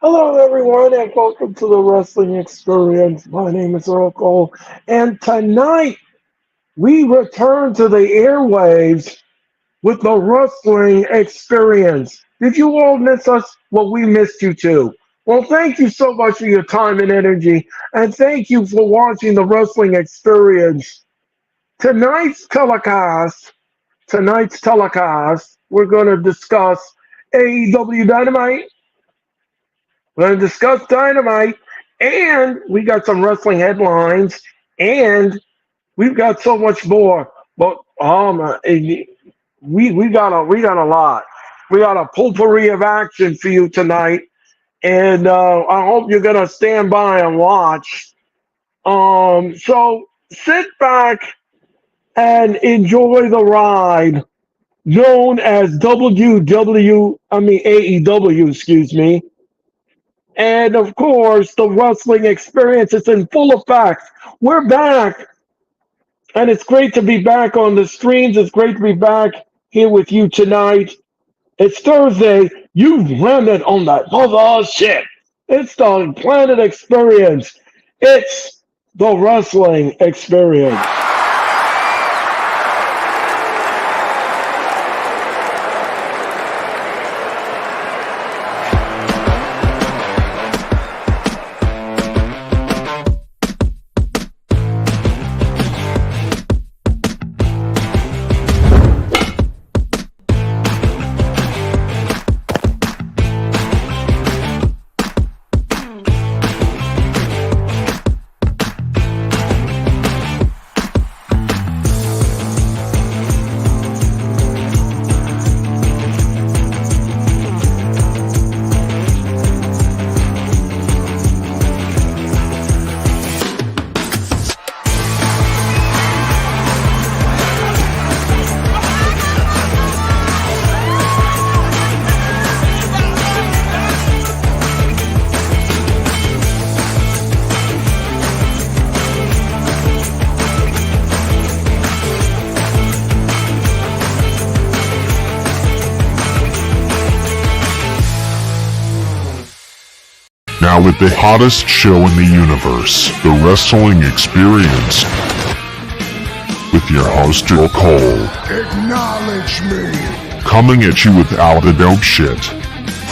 Hello, everyone, and welcome to the Wrestling Experience. My name is Earl Cole, and tonight we return to the airwaves with the Wrestling Experience. Did you all miss us? Well, we missed you too. Well, thank you so much for your time and energy, and thank you for watching the Wrestling Experience. Tonight's telecast, tonight's telecast, we're going to discuss AEW Dynamite. We're going to discuss Dynamite, and we got some wrestling headlines, and we've got so much more. But we got a lot. We got a potpourri of action for you tonight, and I hope you're gonna stand by and watch. So sit back and enjoy the ride known as AEW, excuse me. And of course, the wrestling experience is in full effect. We're back, and it's great to be back on the streams. It's great to be back here with you tonight. It's Thursday. You've landed on that mother ship. It's the Planet Experience. It's the wrestling experience. Now with the hottest show in the universe, The Wrestling Experience, with your host, Earl Cole. Acknowledge me. Coming at you with all the dope shit,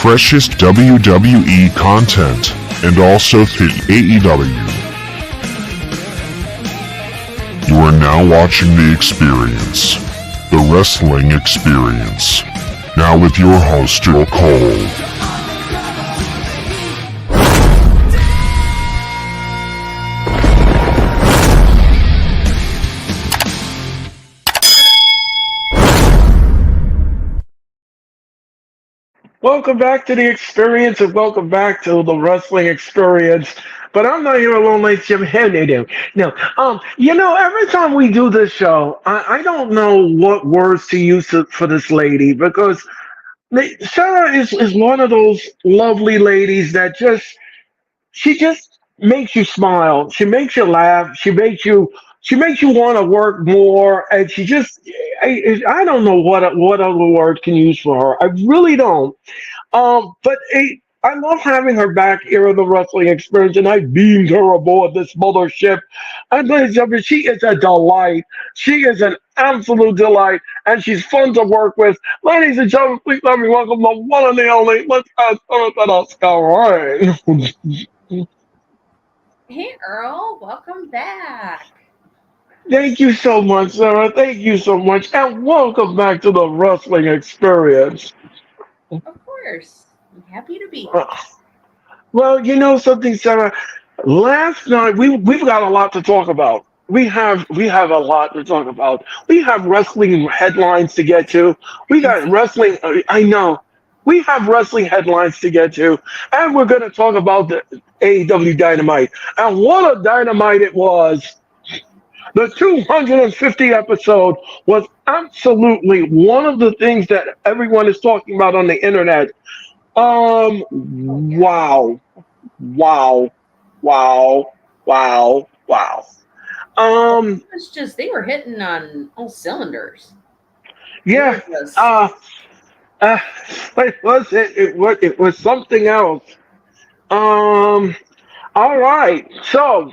freshest WWE content, and also the AEW. You are now watching The Experience, The Wrestling Experience. Now with your host, Earl Cole. Welcome back to the experience, and welcome back to the wrestling experience. But I'm not here alone, ladies and gentlemen. No, every time we do this show, I don't know what words to use for this lady because Sarah is one of those lovely ladies that she just makes you smile. She makes you laugh. She makes you want to work more, and I don't know what other word can use for her. I really don't. But I love having her back here in the wrestling experience, and I beamed her aboard this mothership. And ladies and gentlemen, she is a delight. She is an absolute delight, and she's fun to work with. Ladies and gentlemen, please let me welcome the one and the only. Let's ask her to the sky. Hey Earl, welcome back. Thank you so much, Sarah. Thank you so much, and welcome back to the wrestling experience. Of course. I'm happy to be Uh, here. Well, you know something, Sarah. Last night we've got a lot to talk about. We have a lot to talk about. We have wrestling headlines to get to. We got wrestling. I know. We have wrestling headlines to get to, and we're going to talk about the AEW Dynamite. And what a dynamite it was! The 250 episode was absolutely one of the things that everyone is talking about on the internet. Oh yeah. Wow, wow, wow, wow, wow. Um, It was just they were hitting on all cylinders. They were yeah. just Uh, uh, it was something else. Um. All right. So,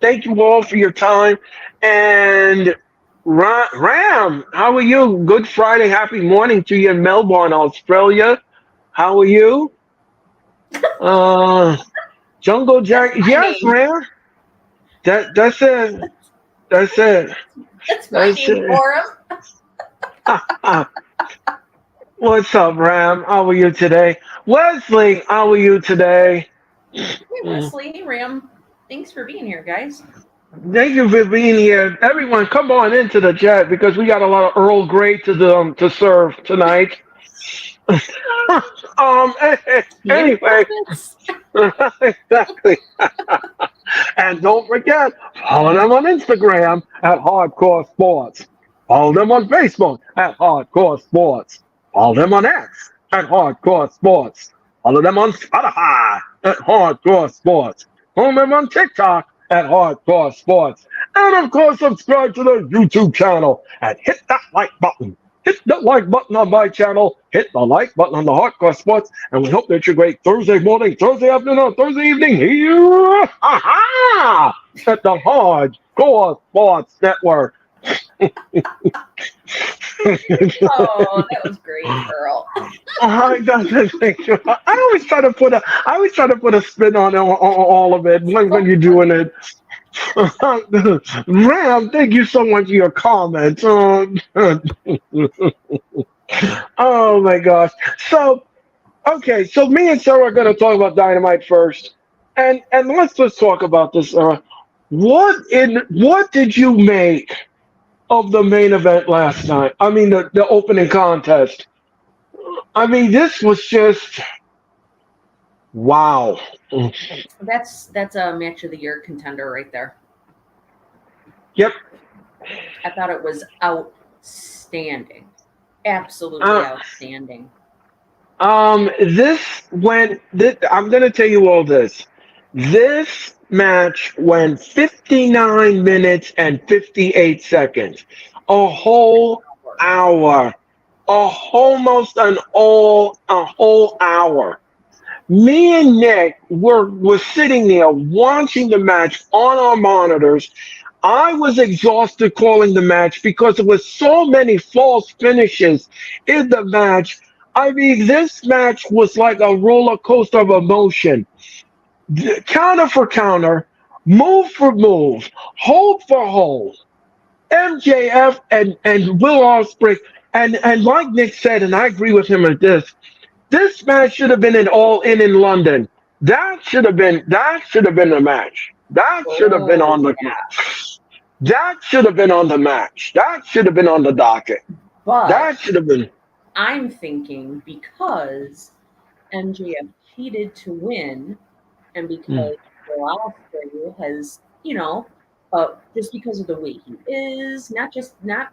thank you all for your time. And Ram, how are you? Good Friday, happy morning to you in Melbourne, Australia. How are you? Uh, Jungle That's Jack. my Yes, name. Ram. That's it. That's it. That's my That's name it. for him. What's up, Ram? How are you today? Wesley, how are you today? Hey, Mm. Wesley. Hey, Ram. Thanks for being here, guys. Thank you for being here. Everyone, come on into the chat because we got a lot of Earl Grey to serve tonight. Candy Anyway, Crumpets. exactly. And don't forget, follow them on Instagram at Hardcore Sports. Follow them on Facebook at Hardcore Sports. Follow them on X at Hardcore Sports. Follow them on Spotify at Hardcore Sports. Follow them on TikTok at Hardcore Sports. And of course, subscribe to the YouTube channel and hit that like button. Hit the like button on my channel. Hit the like button on the Hardcore Sports. And we hope that you're great Thursday morning, Thursday afternoon, Thursday evening here at the Hardcore Sports Network. Oh, that was great, Earl. I always try to put a spin on all of it when you're doing it. Ram, thank you so much for your comments. Oh my gosh. So okay, so me and Sarah are going to talk about Dynamite first, and let's just talk about this. What did you make of the main event last night? I mean, the opening contest. I mean, this was just wow. That's a match of the year contender right there. Yep. I thought it was outstanding. Absolutely outstanding. This went. I'm going to tell you all this. This match went 59 minutes and 58 seconds, a whole hour, a whole hour. Me and Nick were sitting there watching the match on our monitors. I was exhausted calling the match because there was so many false finishes in the match. I mean, this match was like a roller coaster of emotion. Counter for counter, move for move, hold for hold. MJF and Will Ospreay, and like Nick said, and I agree with him on this match should have been an All In London. That should have been the match. That should have been on the match. That should have been on the match. That should have been on the docket. But That should have been. I'm thinking because MJF cheated to win, and because Will Ospreay has, just because of the way he is, not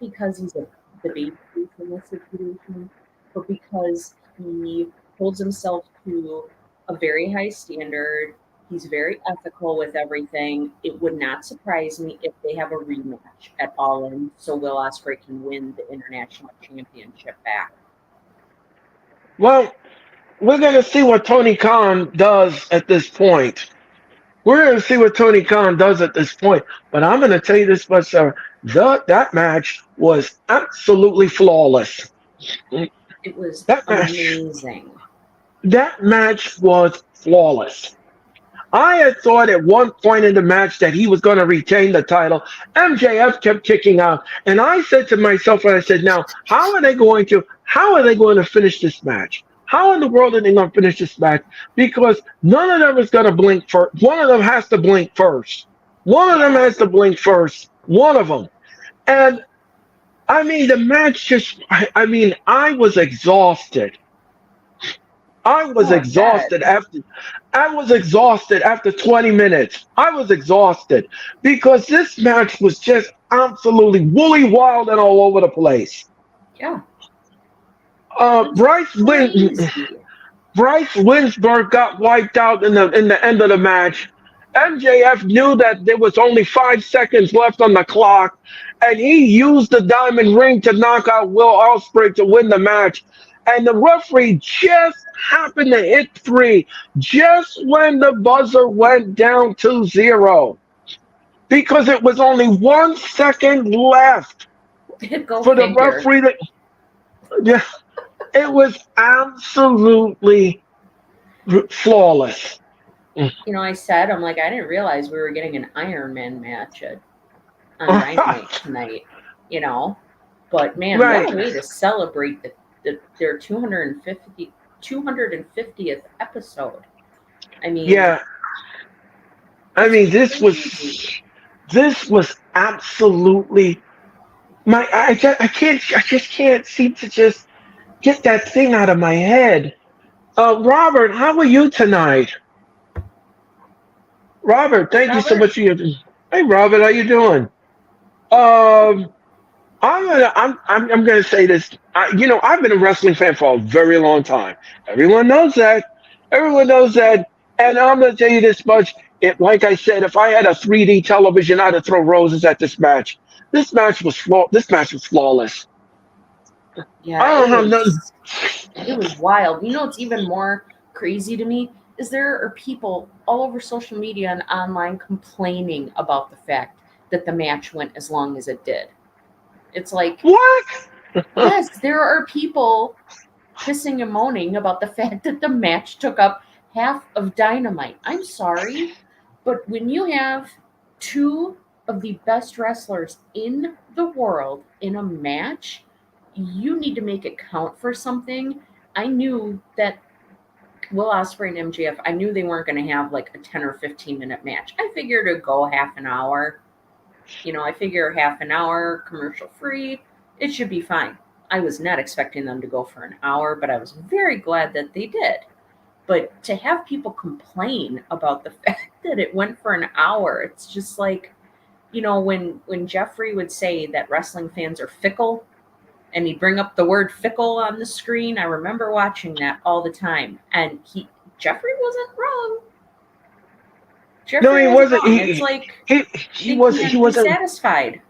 because he's the baby in this situation, but because he holds himself to a very high standard. He's very ethical with everything. It would not surprise me if they have a rematch at All In, so Will Ospreay can win the international championship back. Well, we're gonna see what Tony Khan does at this point. We're gonna see what Tony Khan does at this point. But I'm gonna tell you this much, sir. That match was absolutely flawless. It was That match. amazing. That match was flawless. I had thought at one point in the match that he was going to retain the title. MJF kept kicking out, and I said to myself, and I said, "Now, how are they going to finish this match? How in the world are they going to finish this match? Because none of them is going to blink first. One of them has to blink first. One of them has to blink first. One of them." And I mean, the match just. I was exhausted. I was exhausted after 20 minutes. I was exhausted because this match was just absolutely woolly wild and all over the place. Yeah. Bryce Winsberg got wiped out in the end of the match. MJF knew that there was only 5 seconds left on the clock, and he used the diamond ring to knock out Will Ospreay to win the match. and the referee just happened to hit 3 just when the buzzer went down to 0 because it was only 1 second left Go for the figure. referee to. Yeah, it was absolutely flawless. I said, I'm like, I didn't realize we were getting an Iron Man match on Dynamite tonight, you know. But man, what Right. a way to celebrate their 250th episode. I mean, Yeah. I that's mean, crazy. this was absolutely my. I just can't seem to just get that thing out of my head. Robert, how are you tonight? Robert, Hey, thank you so Robert. much for your. Hey, Robert, how you doing? Um, I'm gonna say this. I've been a wrestling fan for a very long time. Everyone knows that. Everyone knows that. And I'm gonna tell you this much. Like I said, if I had a 3D television, I'd have throw roses at this match. This match was flawless. Yeah, I don't have nothing. it was wild. What's even more crazy to me is there are people all over social media and online complaining about the fact that the match went as long as it did. It's like, What? yes, there are people pissing and moaning about the fact that the match took up half of Dynamite. I'm sorry, but when you have two of the best wrestlers in the world in a match, you need to make it count for something. I knew that Will Ospreay and MJF, I knew they weren't going to have like a 10 or 15-minute match. I figured it'd go half an hour. I figure half an hour, commercial free, it should be fine. I was not expecting them to go for an hour, but I was very glad that they did. But to have people complain about the fact that it went for an hour, it's just like, when Jeffrey would say that wrestling fans are fickle, and he'd bring up the word fickle on the screen. I remember watching that all the time, and Jeffrey wasn't wrong. No, Jeffrey he wasn't wasn't. wrong. It's like He they wasn't. He can't be wasn't. satisfied.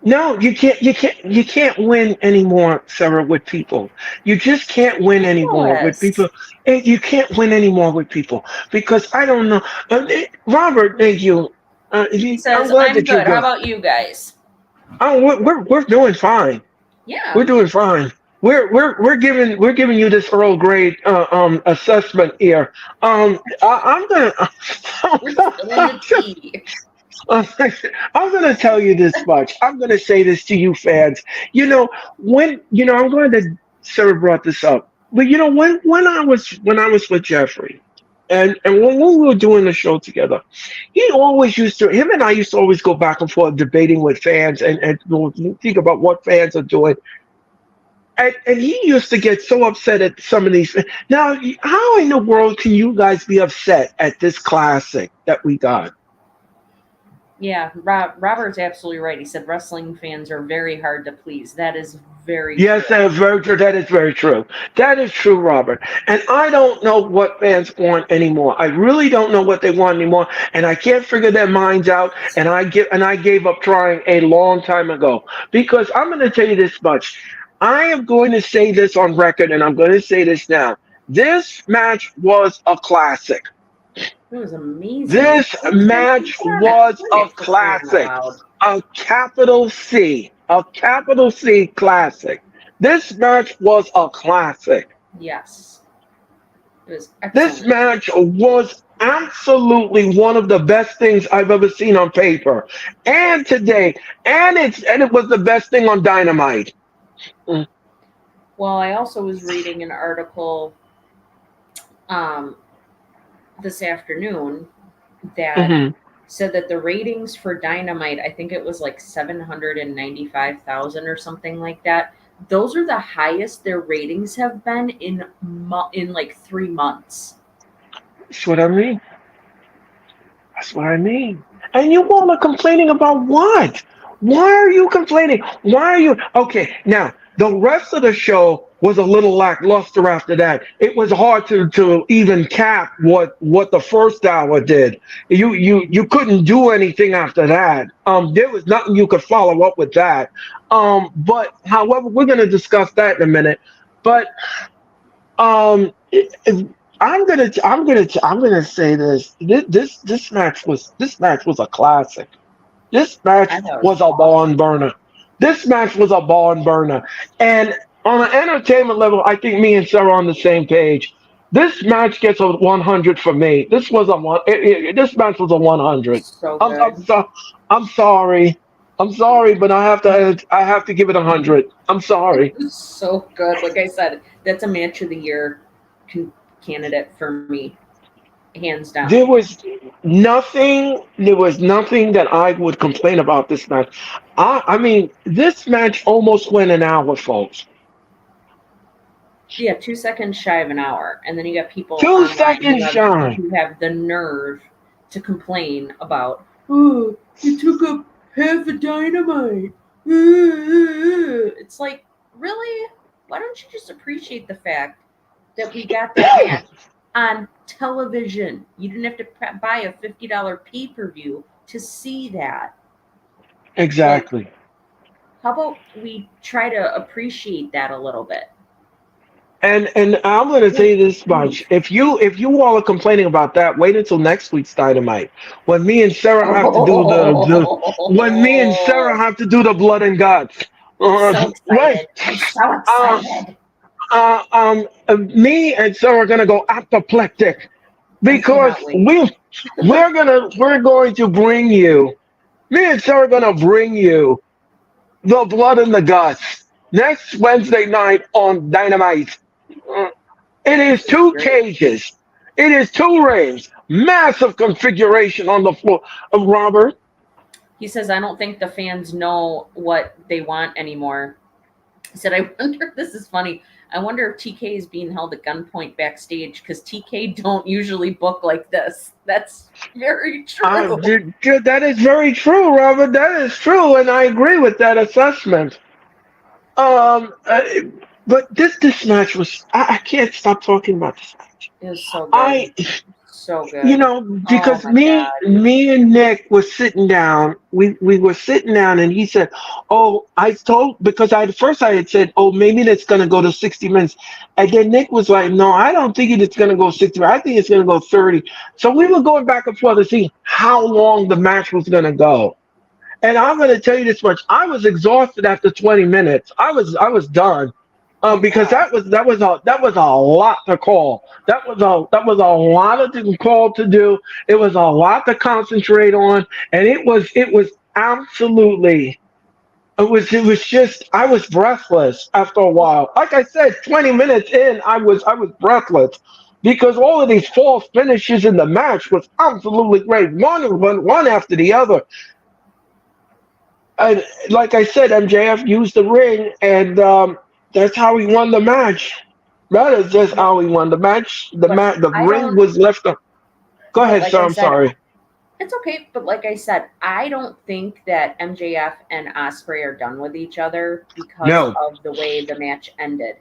No, you can't win anymore, Sarah, with people. You just can't win anymore with Ridiculous. people. And you can't win anymore with people because I don't know. Robert, thank you. He I'm says, glad I'm that you're good. How good. about you guys? Oh, we're doing fine. We're Yeah. doing fine. We're giving you this Earl grade assessment here. I'm We're spilling the gonna. tea. I'm going to tell you this much. I'm going to say this to you fans. I'm glad that Sarah brought this up. But when I was with Jeffrey, and when we were doing the show together, him and I used to always go back and forth debating with fans and think about what fans are doing. And he used to get so upset at some of these. Now, how in the world can you guys be upset at this classic that we got? Yeah, Robert's absolutely right. He said wrestling fans are very hard to please. That is very Yes, true. that is very true. That is very true. That is true, Robert. And I don't know what fans want anymore. I really don't know what they want anymore, and I can't figure their minds out. And I gave up trying a long time ago because I'm going to tell you this much. I am going to say this on record, and I'm going to say this now. This match was a classic. It was amazing. This match was Play a it for crying out classic. loud. A capital C. A capital C classic. This match was a classic. Yes. It was This excellent. match was absolutely one of the best things I've ever seen on paper. And today. And it was the best thing on Dynamite. Mm. Well, I also was reading an article um, this afternoon that Mhm. said that the ratings for Dynamite, I think it was like 795,000 or something like that. Those are the highest their ratings have been in like 3 months. That's what I mean. That's what I mean. And you all are complaining about what? Why are you complaining? Why are you okay? Now the rest of the show was a little lackluster after that. It was hard to even cap what the first hour did. You couldn't do anything after that. There was nothing you could follow up with that. But however, we're gonna discuss that in a minute. But I'm gonna say this. This match was a classic. This match I thought it was was a barn awesome. burner. This match was a barn burner. And on an entertainment level, I think me and Sarah are on the same page. This match gets a 100 for me. This was a one. This match was a 100. So I'm I'm good. so, I'm sorry. I'm sorry, but I have to give it 100. I'm It sorry. was so good. Like I said, that's a match of the year con- candidate for me, hands down. There was nothing that I would complain about this match. I mean, this match almost went an hour, folks. Yeah, 2 seconds shy of an hour, and then you got people Two online seconds shy. who have the nerve to complain about, oh, you took up half a dynamite. It's like, really? Why don't you just appreciate the fact that we got that match on television? You didn't have to buy a $50 pay-per-view to see that. Like, Exactly. how about we try to appreciate that a little bit? And I'm going to say this much: if you all are complaining about that, wait until next week's Dynamite when me and Sarah have to do the when me and Sarah Oh, have to do the blood and guts. so Right. excited. I'm so Uh, excited. Me and Sarah are gonna go apoplectic I because cannot wait. we're going to bring you. Me and Sarah are gonna bring you the blood and the guts next Wednesday night on Dynamite. Uh, It is This is two great. cages. It is two rings. Massive configuration on the floor. Robert, He says, I don't think the fans know what they want anymore. He said, I wonder if this is funny. I wonder if TK is being held at gunpoint backstage because TK don't usually book like this. That's very true. that is very true, Robert. That is true, and I agree with that assessment. Um, uh, but this match was. I can't stop talking about this match. It was so good. I So good. Oh because my me God. me and Nick was sitting down. We were sitting down, and he said, "Oh, I told because I at first I had said, oh, maybe it's gonna go to 60 minutes,' and then Nick was like, no, I don't think it's gonna go 60 minutes. I think it's gonna go 30. So we were going back and forth to see how long the match was gonna go. And I'm going to tell you this much: I was exhausted after 20 minutes. I was done, Oh because God. that was a lot to call. That was a lot of to call to do. It was a lot to concentrate on, and it was absolutely. It was just I was breathless after a while. Like I said, 20 minutes in, I was breathless because all of these false finishes in the match was absolutely great. One after the other. And like I said, MJF used the ring, and that's how he won the match. That is just Yeah. how he won the match. But The I ring don't, was left up. Go but ahead, like sir. I I'm said, sorry. it's okay. But like I said, I don't think that MJF and Osprey are done with each other because No. of the way the match ended.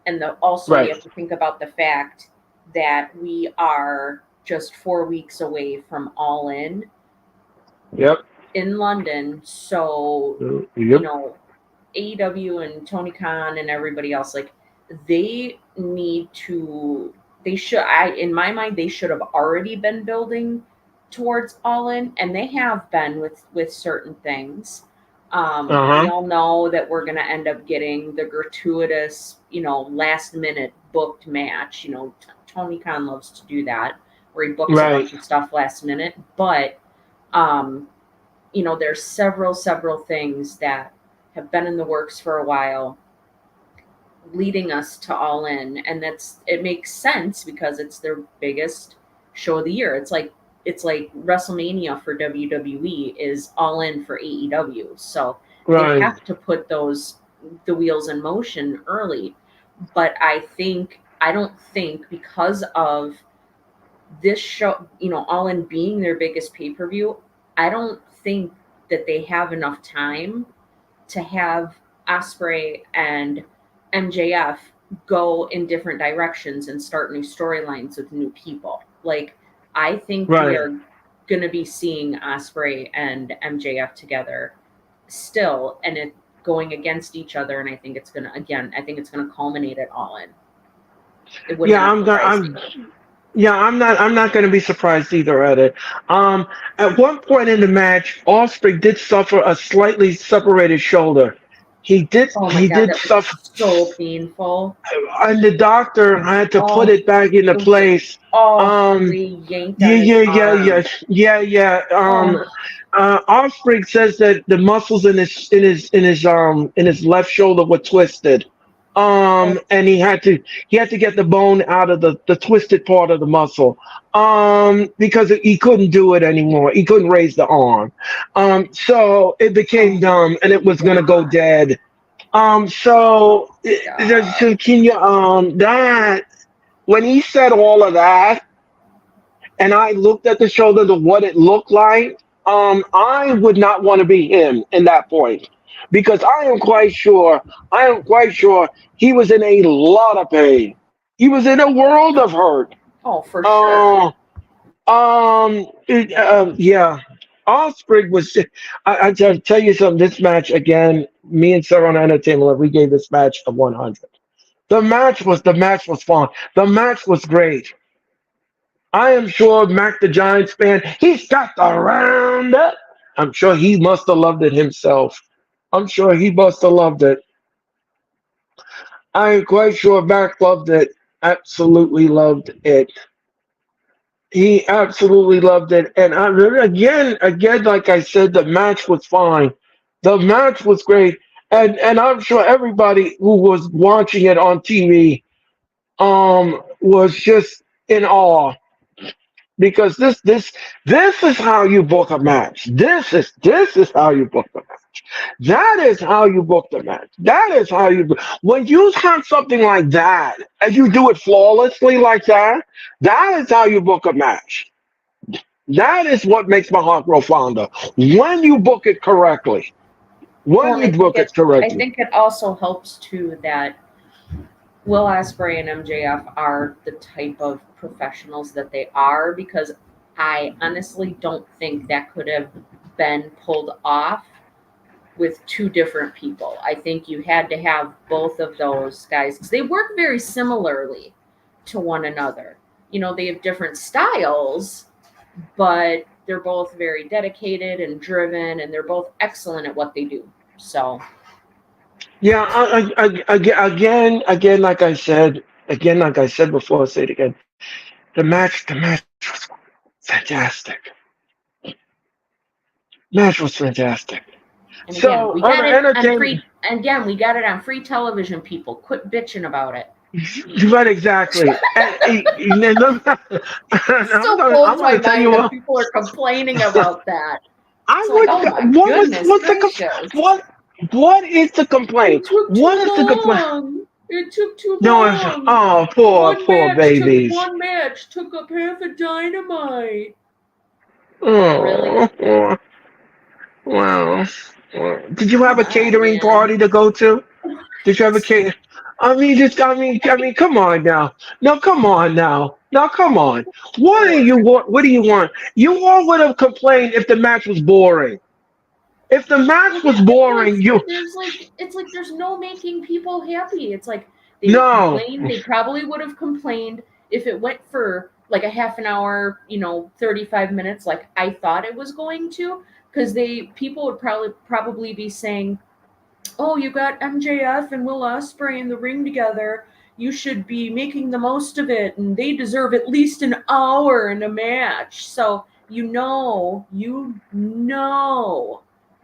And also, you Right. have to think about the fact that we are just 4 weeks away from All Yep. in London. So, you Yep. know, AEW and Tony Khan and everybody else, like, they need to, they should, in my mind, they should have already been building towards All and they have been with certain things. Uh We huh. all know that we're going to end up getting the gratuitous, last minute booked match. Tony Khan loves to do that, where he books a Right. bunch of stuff last minute. But um, there's several things that have been in the works for a while leading us to All and it makes sense because it's their biggest show of the year. It's like WrestleMania for WWE is All In for AEW. So they Right. have to put the wheels in motion early. But I don't think because of this show, All In being their biggest pay-per-view, I don't think that they have enough time to have Osprey and MJF go in different directions and start new storylines with new people. Like, I think we Right. are going to be seeing Osprey and MJF together still, and going against each other, and I think it's gonna culminate it all in. It would Yeah, not surprise me. I'm not going to be surprised either at it. Um, at one point in the match, Osprey did suffer a slightly separated shoulder. Oh my He god, did that was suffer, so painful. and the doctor had to put Oh, it back into it was like, place. oh, Um, they yanked on his arm. yeah. Oh, Osprey says that the muscles in his left shoulder were twisted. oh, And he had to get the bone out of the twisted part of the muscle. Because he couldn't do it anymore. He couldn't raise the arm. So it became oh dumb, and it was my gonna go god. dead. God. So can you that when he said all of that, and I looked at the shoulder to what it looked like, I would not want to be him in that point because I am quite sure he was in a lot of pain. He was in a world of hurt. Oh, for sure. Uh, yeah. Osprey was. I tell you something. This match again. Me and Sarah on Entertainment, we gave this match a 100. The match was fun. The match was great. I am sure Mac the Giants fan, he's got the roundup. I'm sure he must have loved it himself. I'm sure he must have loved it. I am quite sure Mac loved it. Absolutely loved it. He absolutely loved it. And again, like I said, the match was fine. The match was great. And I'm sure everybody who was watching it on TV was just in awe because this is how you book a match. This is how you book a match. That is how you book the match. That is how you when you have something like that and you do it flawlessly like that. That is how you book a match. That is what makes my heart grow fonder when you book it correctly. Well, When and you book it I correctly. think it also helps too that Will Ospreay and MJF are the type of professionals that they are because I honestly don't think that could have been pulled off with two different people. I think you had to have both of those guys because they work very similarly to one another. You know, they have different styles, but they're both very dedicated and driven, and they're both excellent at what they do. So, Yeah, like I said before, I'll say it again. The match was fantastic. Match was fantastic. and again, So we on got the it on entertainment, free. Again, we got it on free television. People, quit bitching about it. right? Exactly. It still I'm blows my gonna tell you mind that what. people are complaining about that. I It's like, oh my would. goodness What's the gracious. what is the complaint? It took What too is the complaint? long. It took too No, long. oh, poor babies. One match took up half a dynamite. Really? Oh, well. Did you have Come a on, catering man. party to go to? Did you have a cater? I mean, come on now. No, come on now. Now, come on. Lord. What do you want? You all would have complained if the match was boring. If the Well, match was yeah, it was, boring, but you it's like there's no making people happy. It's like they would no. complain. They probably would have complained if it went for like a half an hour, 35 minutes, like I thought it was going to, because they people would probably be saying, "Oh, you got MJF and Will Ospreay in the ring together. You should be making the most of it, and they deserve at least an hour in a match." So you know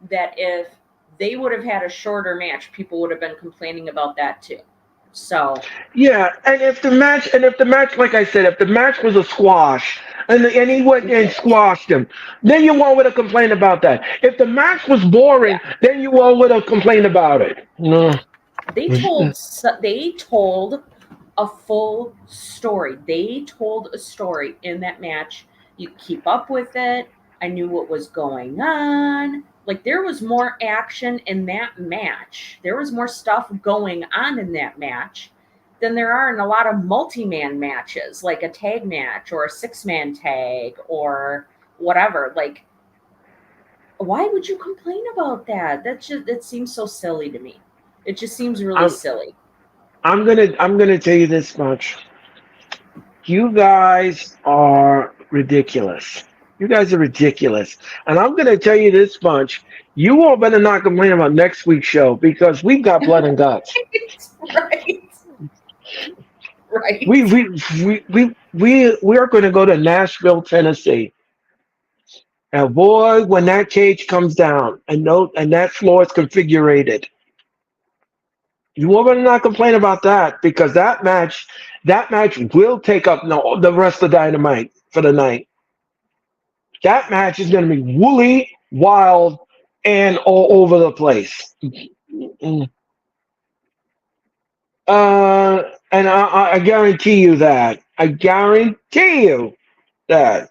that if they would have had a shorter match, people would have been complaining about that too. So Yeah, and if the match, like I said, if the match was a squash, and he went and squashed him, then you all would have complained about that. If the match was boring, yeah, then you all would have complained about it. No. they told a full story. They told a story in that match. You keep up with it. I knew what was going on. Like there was more action in that match. There was more stuff going on in that match than there are in a lot of multi-man matches, like a tag match or a six-man tag or whatever. Like why would you complain about that? That seems so silly to me. It just seems really I'm silly. I'm gonna tell you this much. You guys are ridiculous. You guys are ridiculous. And I'm gonna tell you this much. You all better not complain about next week's show because we've got blood and guts. Right. We Right. we we are going to go to Nashville, Tennessee, and boy, when that cage comes down and that floor is configured, you better not complain about that because that match will take up the rest of Dynamite for the night. That match is going to be woolly, wild, and all over the place. Mm. Uh, and I guarantee you that. I guarantee you that.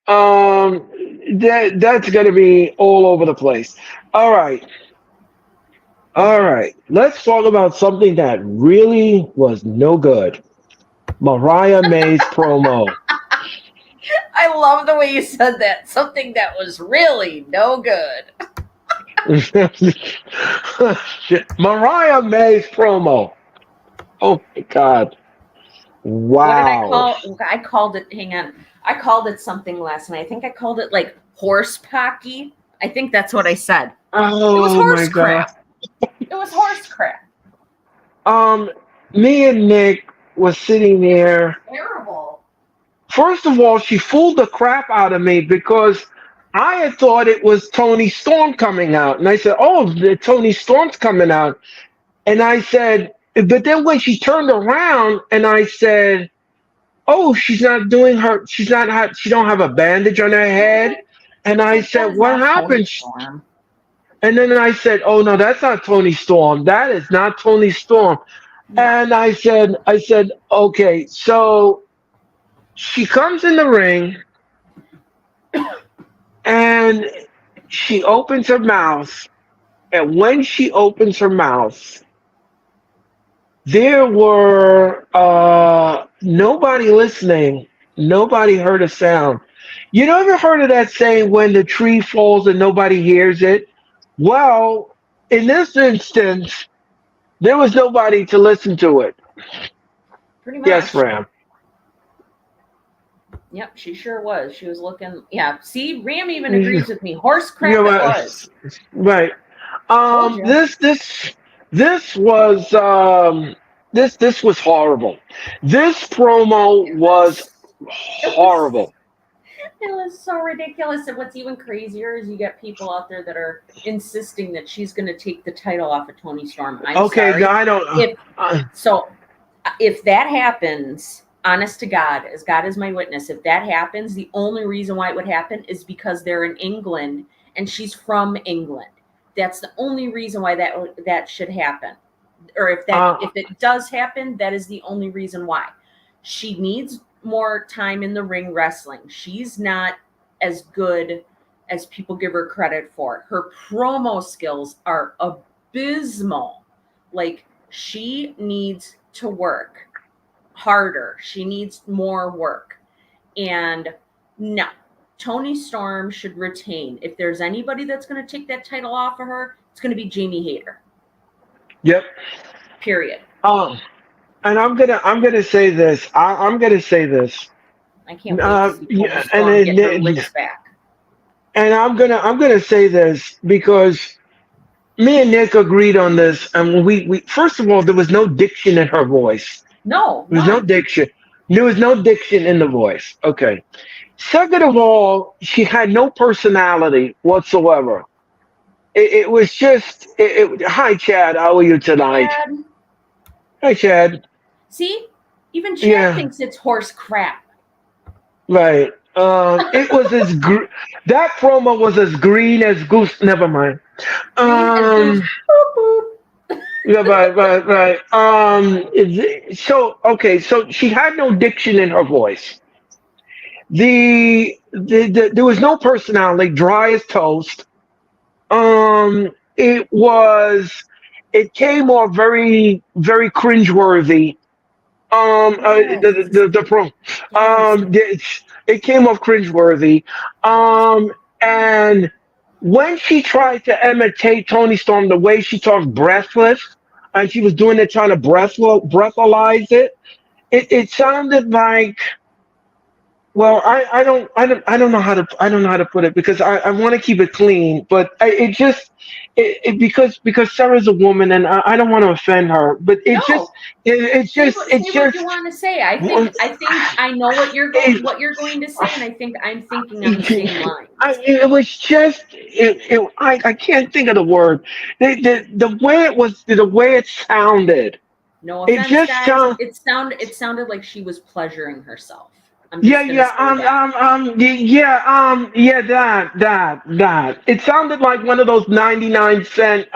That's gonna be all over the place. All right, all right. Let's talk about something that really was no good. Mariah May's promo. I love the way you said that. Something that was really no good. Mariah May's promo. Oh my God! What did I Wow. call? I called it. Hang on. I called it something last night. I think I called it like horse pocky. I think that's what I said. It was Oh my horse God. crap. It was horse crap. Um, Me and Nick was sitting there. Terrible. First of all, she fooled the crap out of me because I had thought it was Tony Storm coming out. And I said, "Oh, Tony Storm's coming out." And I said, but then when she turned around and I said, "Oh, she don't have a bandage on her head." And I Like, that said, is "What not Tony happened?" Storm. And then I said, "Oh no, that's not Tony Storm. That is not Tony Storm." No. And I said, "Okay, so she comes in the ring and she opens her mouth, and when she opens her mouth, there were nobody listening. Nobody heard a sound. You ever heard of that saying when the tree falls and nobody hears it? Well, in this instance, there was nobody to listen to it. Pretty Yes, much. Ram. Yep, she sure was. She was looking. Yeah. See, Ram even You agrees with me. Horse know crap it what? was. Right. Told you. This was this was horrible. This promo It was was. It was. horrible. It was so ridiculous. And what's even crazier is you get people out there that are insisting that she's going to take the title off of Tony Storm. I'm Okay, no, sorry. I don't. If Uh, so, if that happens, honest to God, as God is my witness, if that happens, the only reason why it would happen is because they're in England and she's from England. That's the only reason why that should happen. Or if it does happen, that is the only reason why. She needs more time in the ring wrestling. She's not as good as people give her credit for. Her promo skills are abysmal. Like, she needs to work harder. She needs more work. And no, Tony Storm should retain. If there's anybody that's going to take that title off of her, it's going to be Jamie Hayter. yep. Period. And I'm gonna say this. I'm gonna say this. I can't wait to see Tony Yeah, Storm get her licks back. and I'm gonna say this because me and Nick agreed on this, and we first of all there was no diction in her voice. No, There was no none. diction. There was no diction in the voice. Okay. Second of all, she had no personality whatsoever. It was just. Hi, Chad. How are you tonight? Chad. Hi, Chad. See, even Chad Yeah. thinks it's horse crap. Right. It was that promo was as green as goose. Never mind. Green as goose. Boop, boop. Yeah, right. So okay, so she had no diction in her voice. There was no personality, dry as toast. It came off very, very cringeworthy. Yes. The pro, Yes. it came off cringeworthy. And when she tried to imitate Tony Storm, the way she talks breathless, and she was doing it trying to breathalyze it, it sounded like, well, I don't know how to put it because I want to keep it clean, but it just because Sarah's a woman and I don't want to offend her, but No, say it what you just want to say. I think I know it, what you're going to say, and I think I'm thinking on the same lines. it was just I can't think of the word. The way it was, the way it sounded, No it offense, just guys. sound. It sounded like she was pleasuring herself. I'm Yeah, just gonna yeah, say that. yeah, that. It sounded like one of those 99 cent,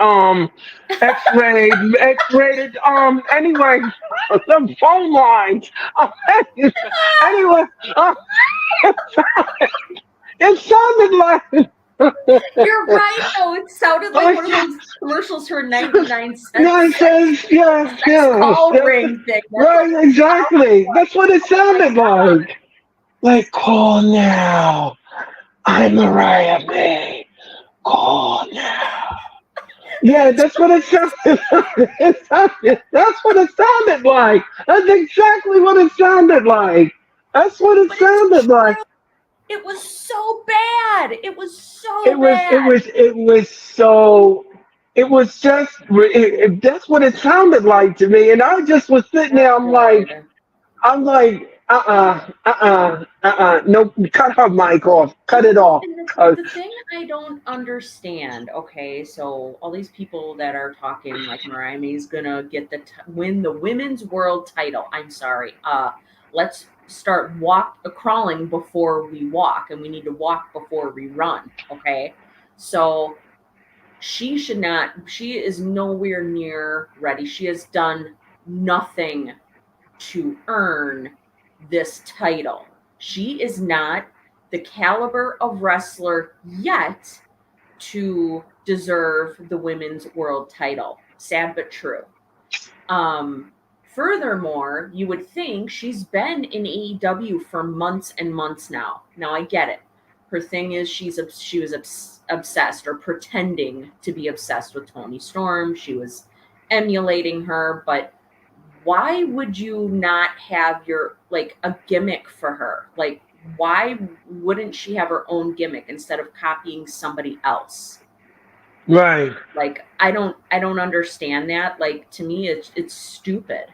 X-rated, anyway, the phone lines. Anyway, um, it sounded like, You're right, though. It sounded like one of those commercials for 99 cents nonsense, yes, sex yes, call yes, ring thing. That's what right, it sounded exactly. like. That's what it Oh my sounded god. like. Like, call now. I'm Mariah May. Call now. Yeah, that's what it sounded. That's what it sounded like. That's exactly what it sounded like. That's what it But it's sounded like. true. It was so bad. It was It so was. It bad. was. It was so. It was just. That's what it sounded like to me, and I just was sitting there. God. I'm like, no, cut her mic off. Cut it off. And the thing I don't understand, okay, so all these people that are talking like Mariah May's gonna get win the women's world title. I'm sorry. Let's start crawling before we walk, and we need to walk before we run. Okay, so she should not. She is nowhere near ready. She has done nothing to earn this title. She is not the caliber of wrestler yet to deserve the women's world title. Sad but true. Um, Furthermore, you would think she's been in AEW for months and months now. Now I get it. Her thing is she was obsessed or pretending to be obsessed with Tony Storm. She was emulating her, but why would you not have your like a gimmick for her? Like why wouldn't she have her own gimmick instead of copying somebody else? Right. Like I don't understand that. Like to me it's stupid.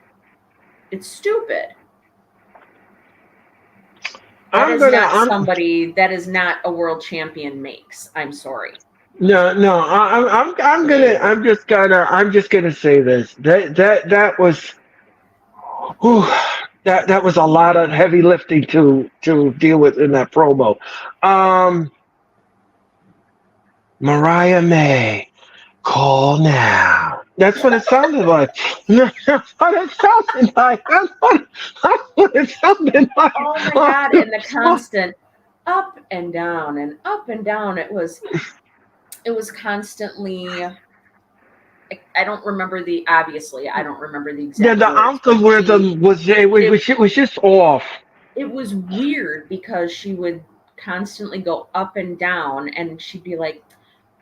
It's stupid. That I'm is gonna. not somebody that is not a world champion makes. I'm sorry. No, no. I'm gonna. I'm just gonna say this. That was. Whew, that was a lot of heavy lifting to deal with in that promo. Um, Mariah May, call now. That's what it sounded like. That's what it sounded like. That's what it sounded Oh my god, and the constant up and down and up and down. It was constantly I don't remember I don't remember the Yeah, exact the words, but algorithm it was just off. it was weird because she would constantly go up and down and she'd be like,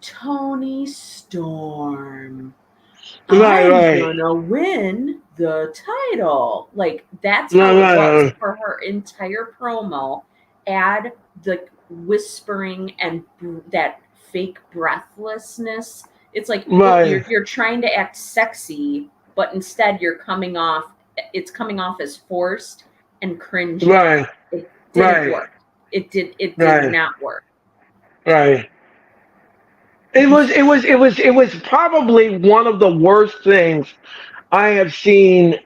Tony Storm, Right, I'm right, gonna win the title. Like that's right, how it was right, for her entire promo. Add the whispering and that fake breathlessness. It's like right, you're trying to act sexy, but instead it's coming off as forced and cringy. right, It didn't right, work. It did right, not work. right. It was probably one of the worst things I have seen.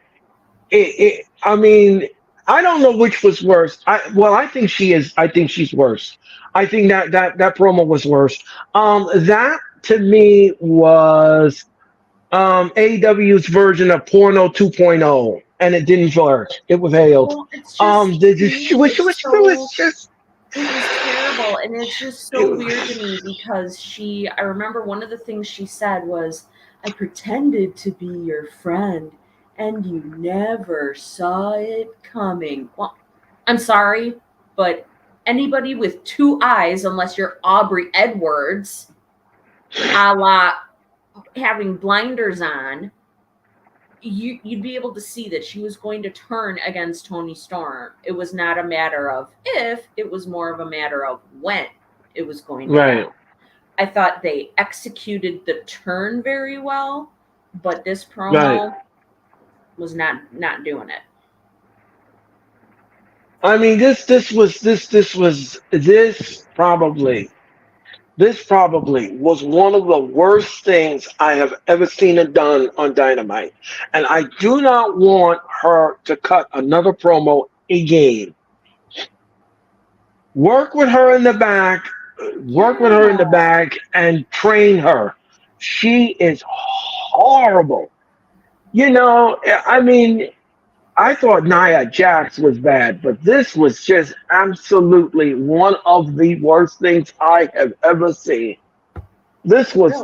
I mean, I don't know which was worse. I think she is. I think she's worse. I think that promo was worse. That to me was AEW's version of Porno 2.0, and it didn't work. It was hailed. Well, it's just to She me, she was just. it was terrible. And it's just so weird to me because I remember one of the things she said was, I pretended to be your friend and you never saw it coming. Well, I'm sorry, but anybody with two eyes, unless you're Aubrey Edwards, a la having blinders on, you'd be able to see that she was going to turn against Toni Storm. It was not a matter of if, it was more of a matter of when it was going to happen. I thought they executed the turn very well, but this promo was not doing it. I mean, this probably was one of the worst things I have ever seen it done on Dynamite. And I do not want her to cut another promo again. Work with her in the back, and train her. She is horrible. I mean, I thought Nia Jax was bad, but this was just absolutely one of the worst things I have ever seen. This was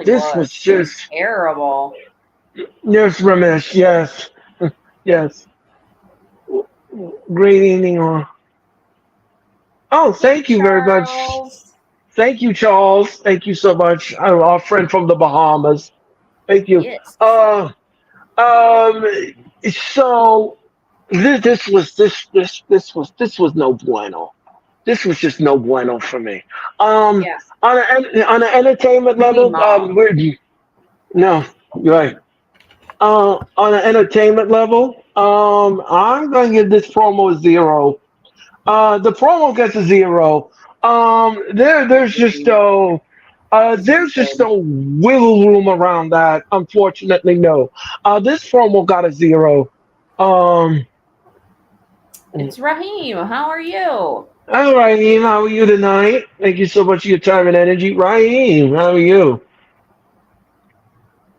just terrible. Nurse Ramesh, yes. Yes. Great evening all. Oh, thank you very much. Thank you, Charles. Thank you so much. Our friend from the Bahamas. Thank you. Yes. So this was no bueno. This was just no bueno for me. On an entertainment level, no, you're right. On an entertainment level, I'm gonna give this promo a 0. The promo gets a 0. There's just no wiggle room around that. Unfortunately, no. This promo got a 0. It's Raheem. How are you? Hi, Raheem. How are you tonight? Thank you so much for your time and energy. Raheem, how are you?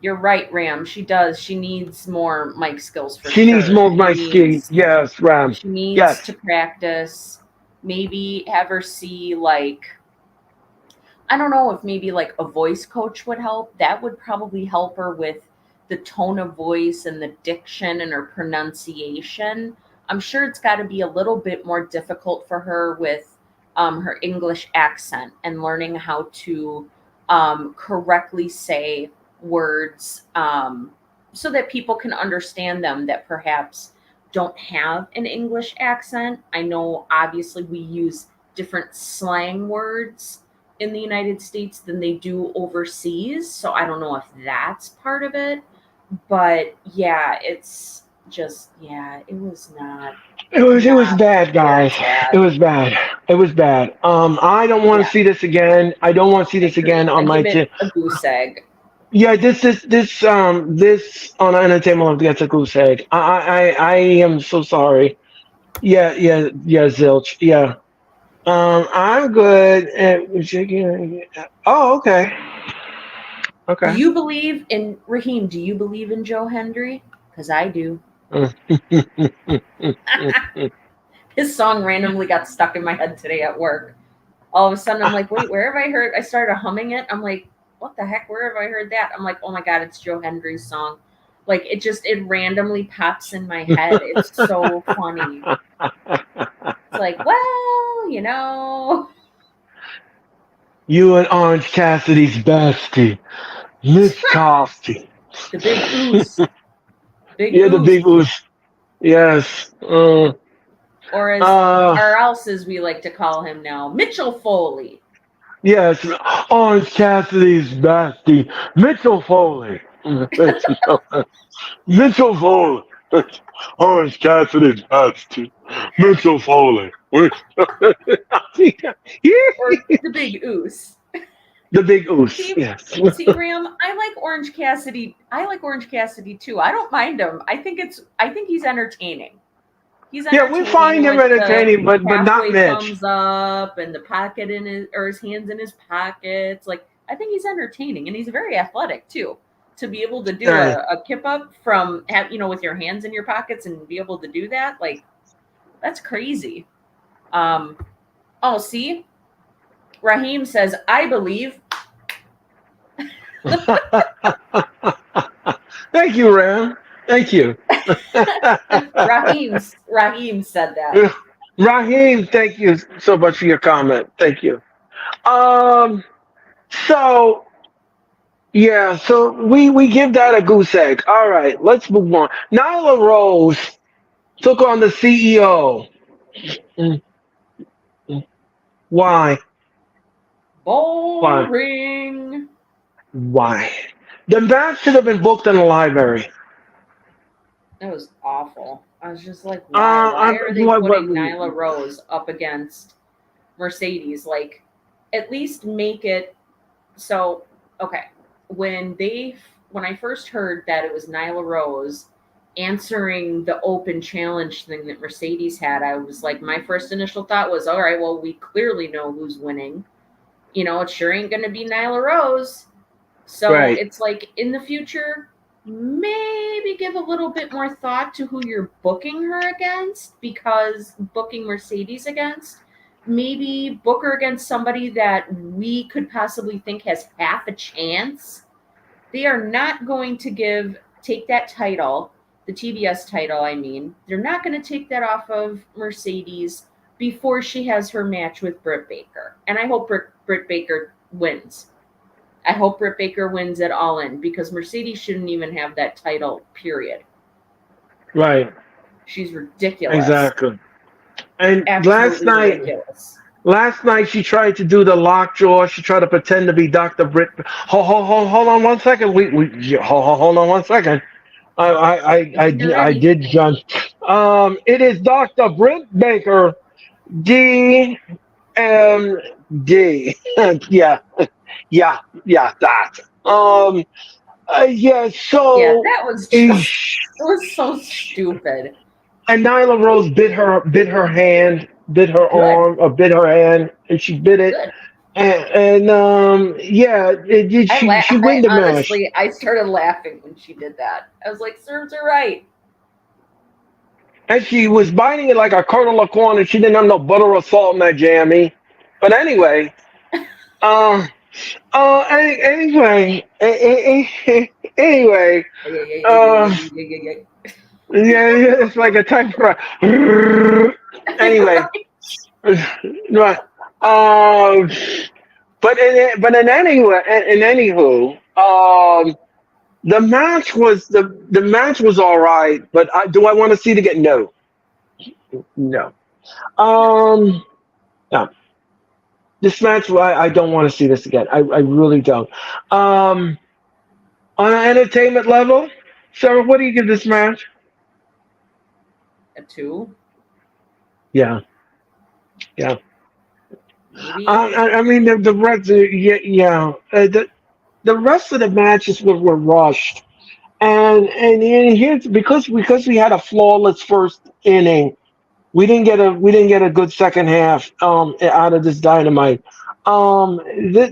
You're right, Ram. She does. She needs more mic skills for She needs more mic skills. Yes, Ram. She needs to practice. Maybe have her see, like, I don't know if maybe like a voice coach would help. That would probably help her with the tone of voice and the diction and her pronunciation. I'm sure it's got to be a little bit more difficult for her with her English accent and learning how to correctly say words so that people can understand them that perhaps don't have an English accent. I know obviously we use different slang words in the United States than they do overseas, so I don't know if that's part of it. But yeah, it's just it was not. It was bad, guys. It was bad. It was bad. I don't want to see this again. I don't want to see this again on my a goose egg. Yeah, this on entertainment level gets a goose egg. I am so sorry. Yeah, Zilch. Yeah. I'm good at Oh, okay. Okay. Do you believe in Raheem? Do you believe in Joe Hendry? Because I do. His song randomly got stuck in my head today at work. All of a sudden, I'm like, wait, where have I heard? I started humming it. I'm like, what the heck? Where have I heard that? I'm like, oh my God, it's Joe Hendry's song. Like, it randomly pops in my head. It's so funny. It's like, well, You and Orange Cassidy's bestie, Miss Cassidy. The big oos. The big oos. Yes. Or else as we like to call him now, Mitchell Foley. Yes, Orange Cassidy's bestie, Mitchell Foley. Mitchell Foley. Orange Cassidy's bestie, Mitchell Foley. Or the big oos. The big oos. Yes. See, Ram, I like Orange Cassidy. Too. I don't mind him. I think he's entertaining. Yeah, we find him entertaining, but not Mitch. Thumbs up and the pocket his hands in his pockets. Like, I think he's entertaining, and he's very athletic too. To be able to do a kip up from with your hands in your pockets and be able to do that, like, that's crazy. See, Raheem says, I believe. Thank you, Ram. Thank you. Raheem said that. Raheem, thank you so much for your comment. Thank you. Um, so yeah, so we give that a goose egg. All right, let's move on. Nyla Rose took on the CEO. Mm, mm. Why? Why? Boring. Why? The match should have been booked in the library. That was awful. I was just like, why? Why are they putting Nyla Rose up against Mercedes? Like, at least make it so. Okay, when I first heard that it was Nyla Rose answering the open challenge thing that Mercedes had, I was like, my first initial thought was, all right, well, we clearly know who's winning. It sure ain't going to be Nyla Rose. So Right. it's like in the future, maybe give a little bit more thought to who you're booking her against, because booking Mercedes against, maybe book her against somebody that we could possibly think has half a chance. They are not going to take that title, the TBS title, I mean, they're not going to take that off of Mercedes before she has her match with Britt Baker. And I hope Britt Baker wins. I hope Britt Baker wins it all in, because Mercedes shouldn't even have that title, period. Right. She's ridiculous. Exactly. And Absolutely ridiculous. last night she tried to do the lockjaw. She tried to pretend to be Dr. Britt. Hold on one second. Hold on one second. I did, John. It is Dr. Britt Baker, D M D. Yeah, yeah, that. Yeah. So, Yeah, that was just, it was so stupid. and Nyla Rose bit her hand, bit her Good. arm, or bit her hand, and she bit it. Good. Yeah, she win the match. Honestly, I started laughing when she did that. I was like, serves her right. And she was biting it like a kernel of corn, and she didn't have no butter or salt in that jammy. But anyway, uh, anyway, yeah, it's like a typewriter. Anyway, right. In anywho, the match was all right, but do I want to see it again? No, no. Um, no. This match, I don't want to see this again. I really don't. Um, on an entertainment level, Sarah, what do you give this match? A 2? Yeah, yeah. Maybe. I mean the rest, yeah. The rest of the matches were rushed, and here's because we had a flawless first inning. We didn't get a good second half out of this Dynamite.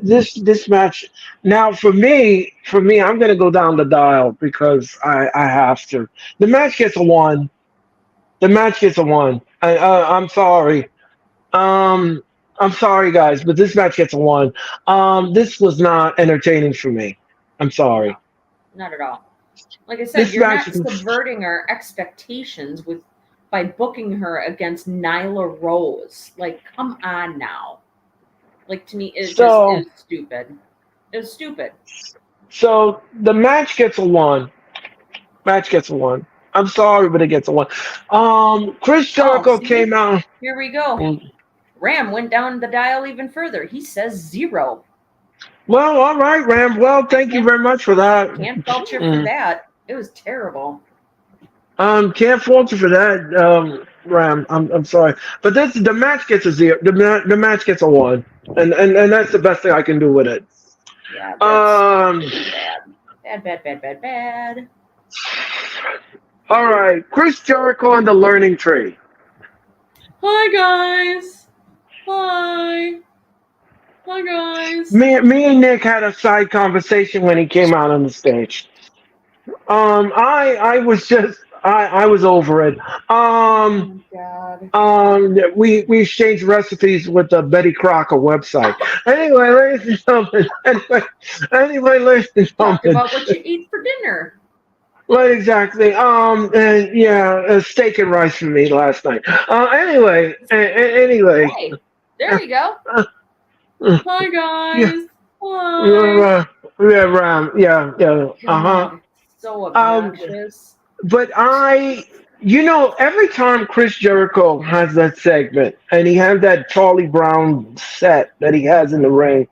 This match now for me, I'm gonna go down the dial because I have to. The match gets a 1. The match gets a 1. I'm sorry. Um, I'm sorry, guys, but this match gets a 1. This was not entertaining for me. I'm No, sorry. not at all. Like I said, This you're match, not subverting our expectations by booking her against Nyla Rose. Like, come on now. Like, to me, it so was stupid. It was stupid. so the match gets a 1. Match gets a 1. I'm sorry, but it gets a 1. Chris Jericho See? came out. Here we go. Ram went down the dial even further. He says 0. Well, all right, Ram. Well, thank you very much for that. Can't fault you for that. It was terrible. Can't fault you for that, Ram. I'm sorry, but the match gets a 0. The match gets a 1, and that's the best thing I can do with it. Yeah, that's bad. All right, Chris Jericho on the learning tree. Hi guys. Hi guys. Me and Nick had a side conversation when he came out on the stage. I was just I was over it. Oh God. We exchanged recipes with the Betty Crocker website. Anyway, ladies and gentlemen. Anyway, ladies and Talked gentlemen. about what you eat for dinner. Right, exactly. And yeah, steak and rice for me last night. Anyway. Hey, there you go. Uh, Hi yeah, guys. Hi. yeah, yeah. God, so Um, obnoxious. but every time Chris Jericho has that segment and he has that Charlie Brown set that he has in the ring,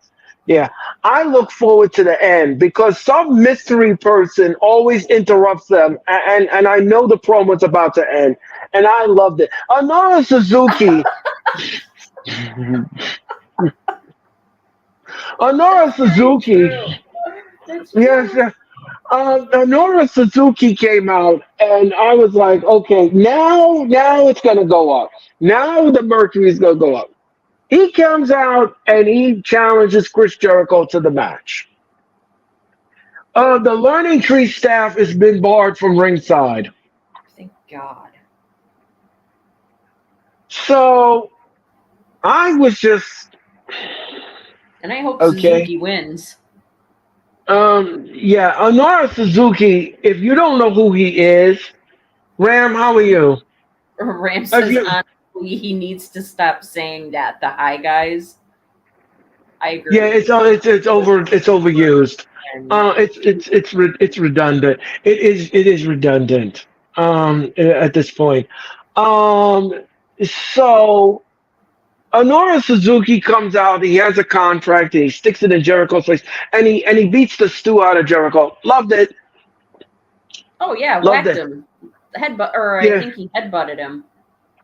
yeah, I look forward to the end because some mystery person always interrupts them, and I know the promo's about to end, and I loved it. Honora Suzuki, Honora It's very Suzuki, true. That's yes, true. Honora Suzuki came out, and I was like, okay, now it's gonna go up. Now the mercury's gonna go up. He comes out and he challenges Chris Jericho to the match. The Learning Tree staff has been barred from ringside. Thank God. So I was just And I hope okay. Suzuki wins. Yeah, Honora Suzuki. If you don't know who he is, Ram, how are you? Ram If says you, honestly he needs to stop saying that. The hi guys. I yeah, agree. it's overused. And It's redundant. It is redundant. At this point. Um, so Honora Suzuki comes out. He has a contract. And he sticks it in Jericho's face, and he beats the stew out of Jericho. Loved it. oh yeah, Loved whacked it. him. Headbutt, or I Yeah, think he headbutted him.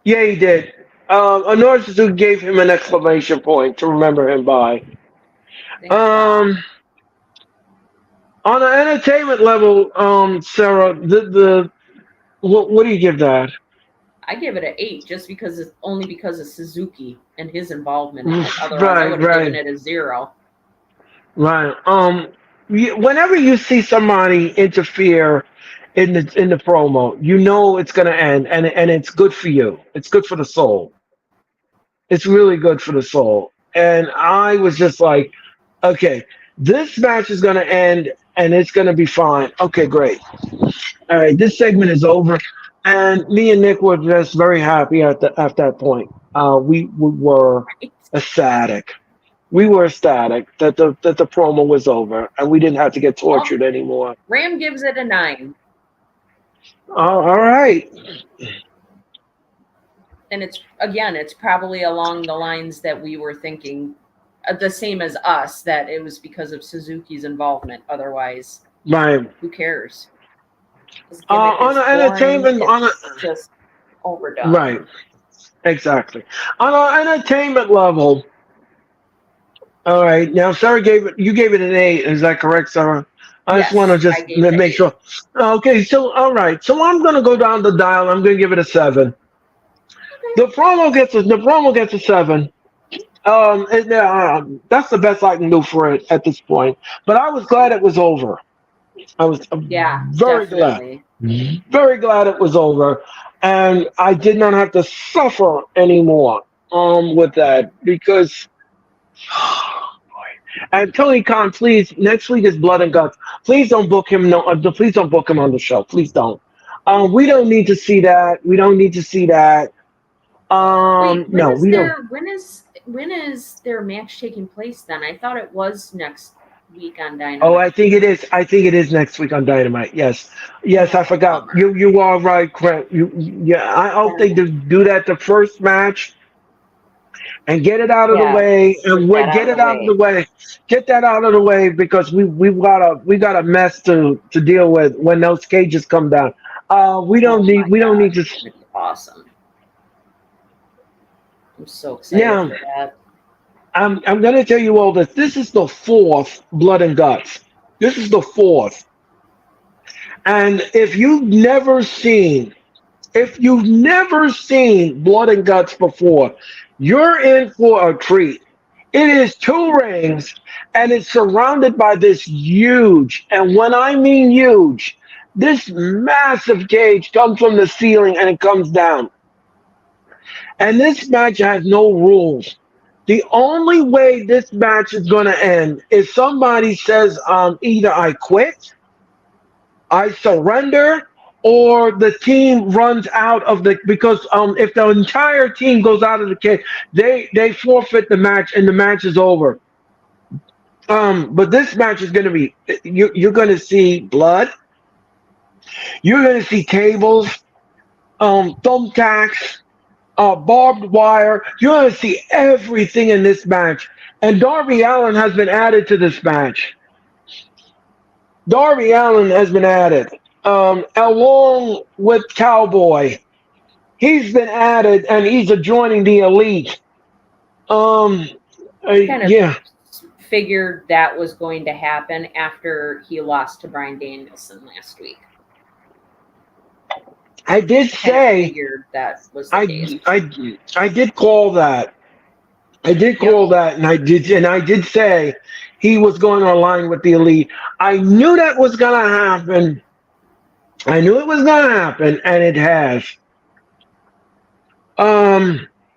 yeah, he did. Honora Suzuki gave him an exclamation point to remember him by. Thank God. Um, on an entertainment level, Sarah, the what do you give that? I give it an 8 just because it's only because of Suzuki and his involvement in it. Otherwise, I Right, would have given right, it a 0. right. Whenever you see somebody interfere in the promo, you know it's gonna end, and it's good for you. It's good for the soul. It's really good for the soul. And I was just like, okay, this match is gonna end, and it's gonna be fine. Okay, great. All right, this segment is over, and me and Nick were just very happy at that point. We were Right? ecstatic. We were ecstatic that the promo was over, and we didn't have to get Well, tortured anymore. Ram gives it a 9. All right. And it's probably along the lines that we were thinking, the same as us, that it was because of Suzuki's involvement. Otherwise, Right. who cares? This gimmick On is an boring. entertainment, It's just right, overdone. exactly. On an entertainment level, all right. Now, Sarah you gave it an 8. Is that correct, Sarah? I just want to Yes, I just gave it an make 8. sure. Okay, so all right. So I'm gonna go down the dial. I'm gonna give it a 7. The promo gets a 7. That's the best I can do for it at this point. But I was glad it was over. I was Yeah, very glad, definitely. very glad it was over, and I did not have to suffer anymore with that because. And Tony Khan, please, next week is Blood and Guts. Please don't book him. No, please don't book him on the show. Please don't. We don't need to see that. We don't need to see that. Wait, No, we don't. when is their match taking place then? I thought it was next week on Oh, Dynamite. I think it is. I think it is next week on Dynamite. Yes, yes, I forgot. Bummer. You are right, Grant. Yeah, I hope they do that the first match and get it out of the Yeah, way and get that out get of the it out of the way. way. Get that out of the way because we got a mess to deal with when those cages come down. We don't Oh need my we don't God, need to. it's gonna be awesome. I'm so excited Yeah, for that. I'm gonna tell you all this. This is the fourth Blood and Guts. This is the fourth. And if you've never seen Blood and Guts before, you're in for a treat. It is two rings, and it's surrounded by this huge, and when I mean huge, this massive cage comes from the ceiling and it comes down. And this match has no rules. The only way this match is going to end is somebody says, either I quit I surrender, or the team runs out of the because if the entire team goes out of the cage, they forfeit the match and the match is over. But this match is going to be you're going to see blood, you're going to see tables, thumbtacks, barbed wire. You're going to see everything in this match. And Darby Allin has been added to this match. Darby Allin has been added, along with Cowboy. He's been added, and he's joining the Elite. Um, Kind of yeah, figured that was going to happen after he lost to Bryan Danielson last week. I did Kind of say figured that was the case. I did call that. I did call that, and I did say he was going to align with the Elite. I knew that was going to happen. I knew it was going to happen, and it has.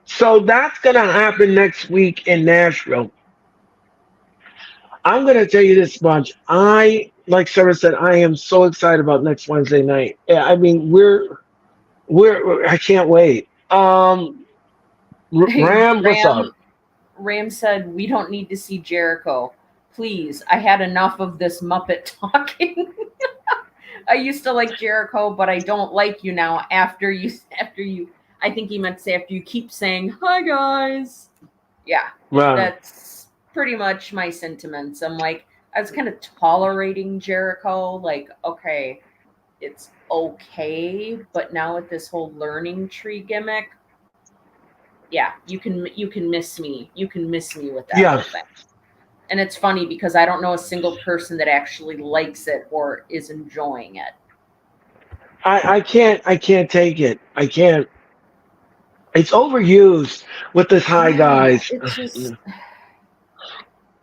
So that's going to happen next week in Nashville. I'm going to tell you this much. Like Sarah said, I am so excited about next Wednesday night. Yeah, I mean, I can't wait. Ram, what's up? Ram said, "We don't need to see Jericho. Please, I had enough of this Muppet talking. I used to like Jericho, but I don't like you now after you, I think he meant to say after you keep saying, hi guys. Yeah, Wow. that's pretty much my sentiments. I'm like, I was kind of tolerating Jericho, like, okay, it's okay, but now with this whole learning tree gimmick, yeah, you can miss me. You can miss me with that Yeah. whole thing. And it's funny because I don't know a single person that actually likes it or is enjoying it. I can't take it. I can't. It's overused with this high guys. It's just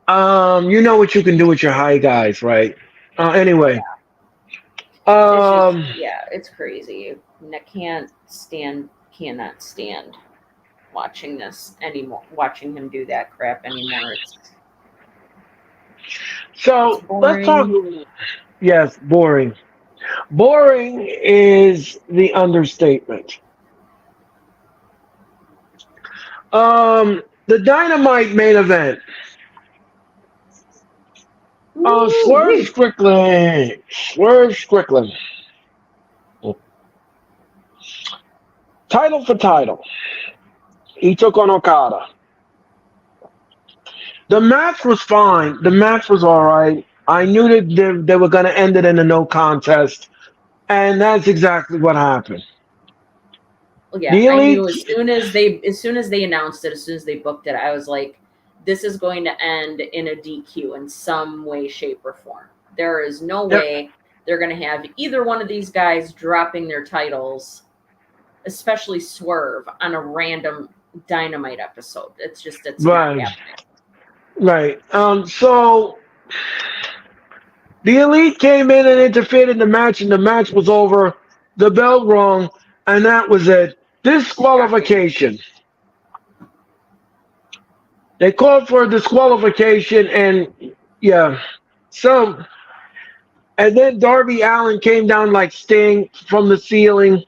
You know what you can do with your high guys, right? Anyway. it's crazy. I cannot stand watching this anymore. Watching him do that crap anymore. So let's talk. boring. Yes, boring. Boring is the understatement. The Dynamite main event. Swerve Strickland. Title for title. He took on Okada. The match was fine. The match was all right. I knew that they were going to end it in a no contest, and that's exactly what happened. Well, yeah, I knew as soon as they announced it, as soon as they booked it, I was like, this is going to end in a DQ in some way, shape, or form. There is no way they're going to have either one of these guys dropping their titles, especially Swerve, on a random Dynamite episode. It's not happening. Right. So the Elite came in and interfered in the match, and the match was over. The bell rung, and that was it. Disqualification. They called for a disqualification, and and then Darby Allin came down like Sting from the ceiling.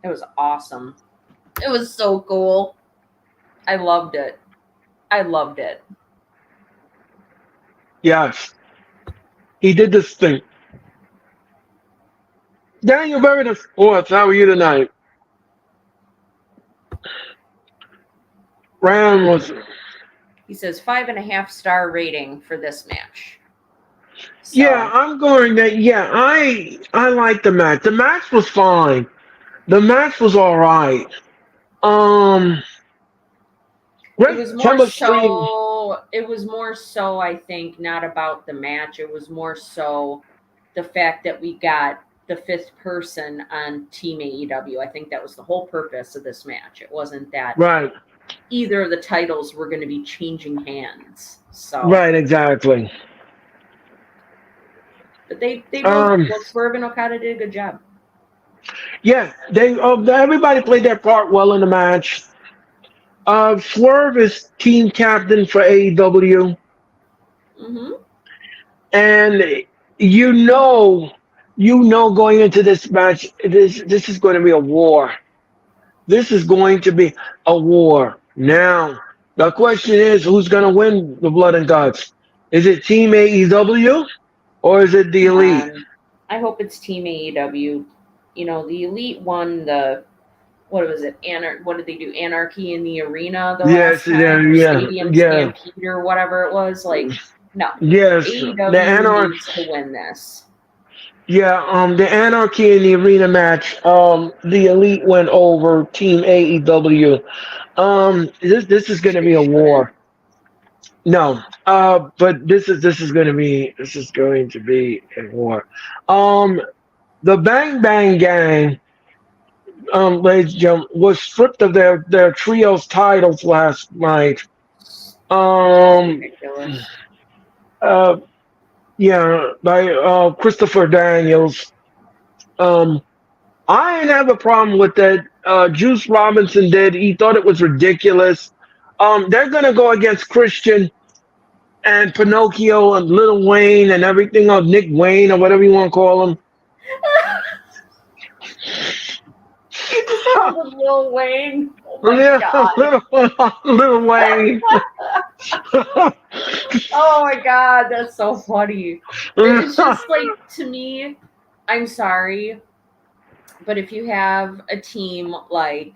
It was awesome. It was so cool. I loved it. Yes. He did this thing. Daniel Berry, Sports, how are you tonight? Ram was. He says 5.5-star rating for this match. So, yeah, I'm going that. Yeah, I like the match. The match was fine. The match was all right. It was more so, I think, not about the match. It was more so the fact that we got the fifth person on Team AEW. I think that was the whole purpose of this match. It wasn't that either of the titles were going to be changing hands. So right, exactly. But they both, Swerve and Okada did a good job. Yeah, everybody played their part well in the match. Swerve is team captain for AEW. Mm-hmm. And you know, going into this match, this is going to be a war. This is going to be a war. Now, the question is, who's going to win the Blood and Guts? Is it Team AEW or is it the Elite? I hope it's Team AEW. You know, the Elite won the what was it? What did they do? Anarchy in the Arena the last Yes, yeah, time, or yeah, Stadium yeah. Stampede or whatever it was. Like, no, Yes, the AEW Anarch. needs to win this. Yeah, the Anarchy in the Arena match. The Elite went over Team AEW. This is going to They be a shouldn't. war. No, but this is going to be a war. Um, the Bang Bang Gang, ladies and gentlemen, was stripped of their trios titles last night. So Um, ridiculous. uh, yeah, by Christopher Daniels. Um, I didn't have a problem with that. Juice Robinson did. He thought it was ridiculous. They're gonna go against Christian and Pinocchio and Little Wayne and everything of Nick Wayne or whatever you want to call him. You just called him Lil Wayne. Oh my Yeah, god. Little Wayne. Oh my god, that's so funny. It's just like, to me, I'm sorry, but if you have a team like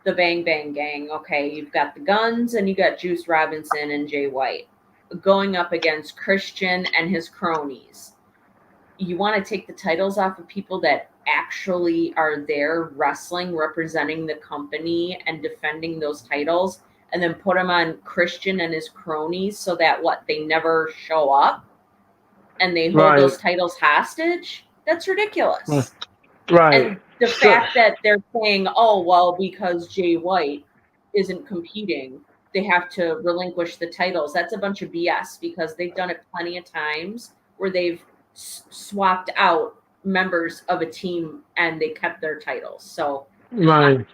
the Bang Bang Gang, okay, you've got the Guns and you got Juice Robinson and Jay White going up against Christian and his cronies. You want to take the titles off of people that actually are there wrestling, representing the company and defending those titles, and then put them on Christian and his cronies so that they never show up and they hold Right. those titles hostage? That's ridiculous. Right. And the fact that they're saying, oh, well, because Jay White isn't competing, they have to relinquish the titles. That's a bunch of BS, because they've done it plenty of times where they've swapped out members of a team and they kept their titles. So Right.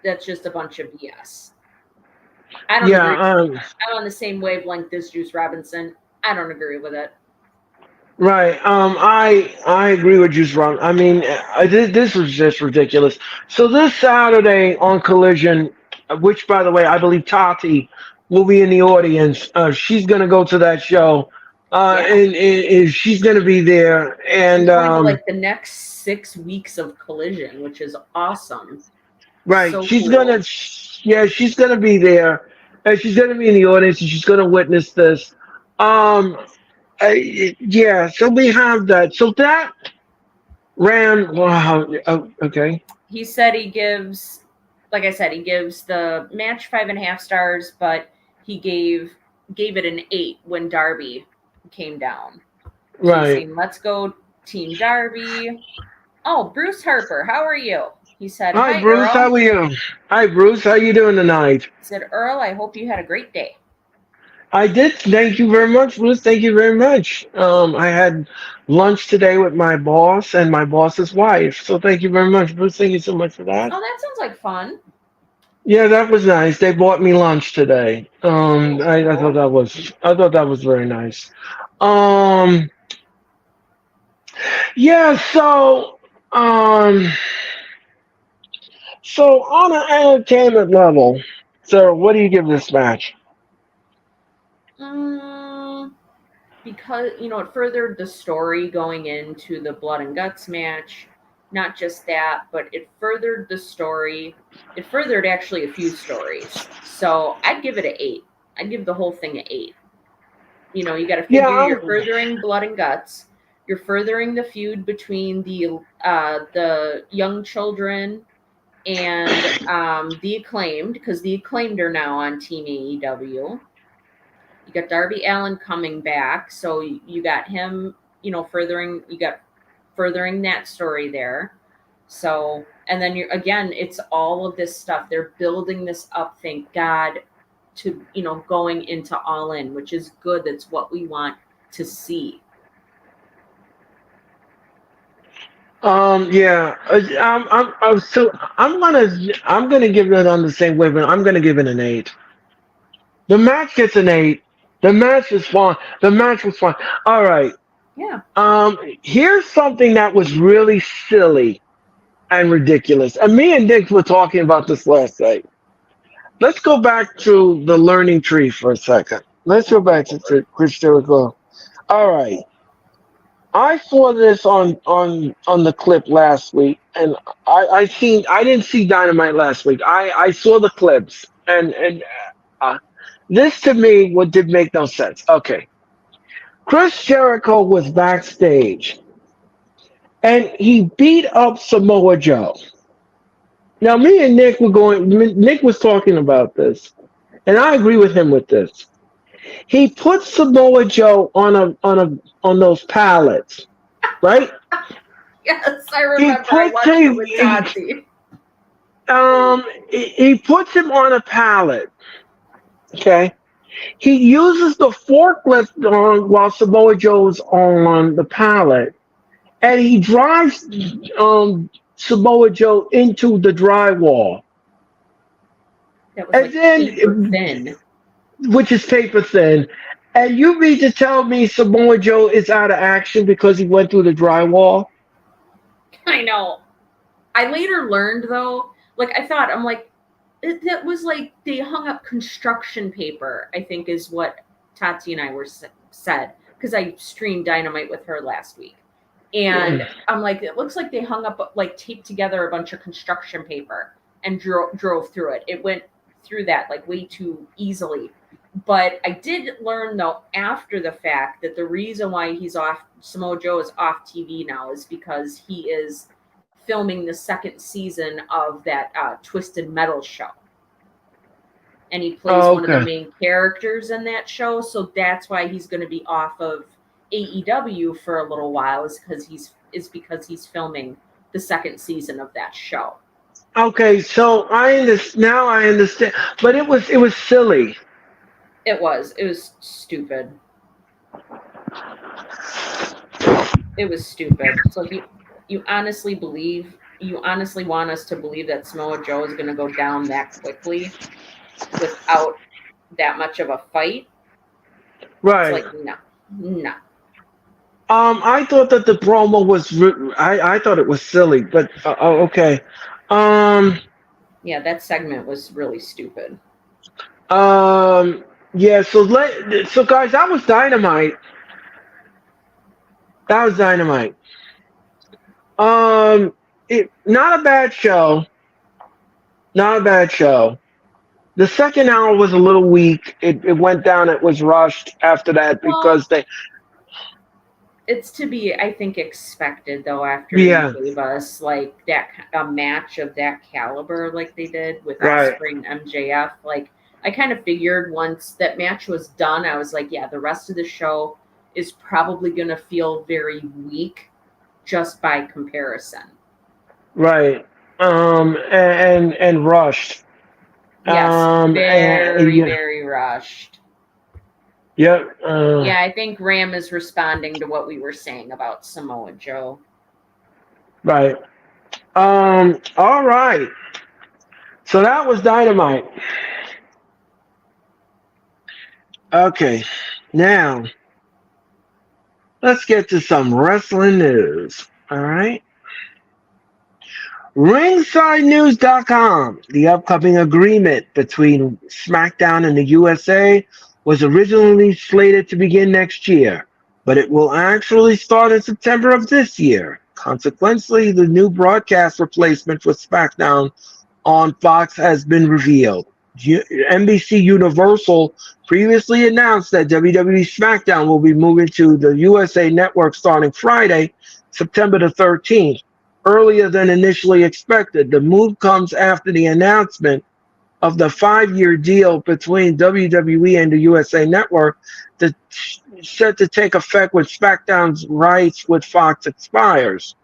that's just a bunch of BS. I don't Yeah. agree. I'm on the same wavelength as Juice Robinson. I don't agree with it. Right. I agree with you, Ron. I mean, this was just ridiculous. So this Saturday on Collision, which, by the way, I believe Tati will be in the audience. She's gonna go to that show, Yeah. and she's gonna be there. And She's going to like the next 6 weeks of Collision, which is awesome. right, So she's cool. gonna, she's gonna be there, and she's gonna be in the audience, and she's gonna witness this. Yeah, so we have that. So that ran. Wow. Okay. He said he gives, like I said, he gives the match 5.5 stars, but he gave it an 8 when Darby came down. Right. Saying, let's go Team Darby. Oh, Bruce Harper, how are you? He said, Hi, hi, Bruce. Earl. How are you? Hi, Bruce. How you doing tonight? He said, Earl, I hope you had a great day. I did. Thank you very much, Bruce. Thank you very much. I had lunch today with my boss and my boss's wife. So thank you very much, Bruce. Thank you so much for that. Oh, that sounds like fun. Yeah, that was nice. They bought me lunch today. I thought that was very nice. Yeah. So on an entertainment level, so what do you give this match? Because, it furthered the story going into the Blood and Guts match. Not just that, but it furthered the story. It furthered actually a few stories. So I'd give it an 8. I'd give the whole thing an 8. You got to figure you're furthering Blood and Guts. You're furthering the feud between the young children and the Acclaimed, because the Acclaimed are now on Team AEW. You got Darby Allin coming back, so you got him, furthering. You got furthering that story there. So, and then it's all of this stuff. They're building this up, thank God, to going into All In, which is good. That's what we want to see. Yeah, I'm gonna give it on the same wavelength. I'm gonna give it an 8. The match gets an 8. The match is fun. The match was fun. All right. Yeah. Here's something that was really silly and ridiculous. And me and Nick were talking about this last night. Let's go back to the learning tree for a second. Let's go back to Chris Jericho. All right. I saw this on the clip last week, and I didn't see Dynamite last week. I saw the clips, and this to me what did make no sense. Okay, Chris Jericho was backstage, and he beat up Samoa Joe. Now, me and Nick were going. Nick was talking about this, and I agree with him with this. He put Samoa Joe on those pallets, right? Yes, I He remember. I puts watched it with Tati. he puts him on a pallet. Okay. He uses the forklift while Samoa Joe's on the pallet, and he drives Samoa Joe into the drywall. That was And like then, paper thin. which is paper thin. And you mean to tell me Samoa Joe is out of action because he went through the drywall? I know. I later learned though, like I thought, I'm like, that was like they hung up construction paper, I think is what Tati and I were said, because I streamed Dynamite with her last week. And I'm like, it looks like they hung up, like taped together a bunch of construction paper and drove through it. It went through that like way too easily. But I did learn though after the fact that the reason why Samoa Joe is off TV now is because he is filming the second season of that Twisted Metal show. And he plays one of the main characters in that show. So that's why he's going to be off of AEW for a little while is because he's filming the second season of that show. Okay, so I understand, but it was silly. It was stupid. It was stupid. So you honestly want us to believe that Samoa Joe is going to go down that quickly without that much of a fight? Right. It's like no. I thought that the promo was. I thought it was silly, but okay. Yeah, that segment was really stupid. Yeah. So guys, that was Dynamite. Not a bad show. Not a bad show. The second hour was a little weak. It went down. It was rushed after that because they. It's to be, I think, expected though. After they gave us like a match of that caliber, like they did with Ospreay and MJF, like I kind of figured once that match was done, I was like, yeah, the rest of the show is probably going to feel very weak, just by comparison. Right. And rushed. Yes, very rushed. Yep. Yeah, I think Ram is responding to what we were saying about Samoa Joe. Right. All right. So that was Dynamite. Okay. Now, let's get to some wrestling news. All right. RingsideNews.com. The upcoming agreement between SmackDown and the USA was originally slated to begin next year, but it will actually start in September of this year. Consequently, the new broadcast replacement for SmackDown on Fox has been revealed. NBC Universal previously announced that WWE SmackDown will be moving to the USA Network starting Friday, September the 13th, earlier than initially expected. The move comes after the announcement of the 5-year deal between WWE and the USA Network that's set to take effect when SmackDown's rights with Fox expires.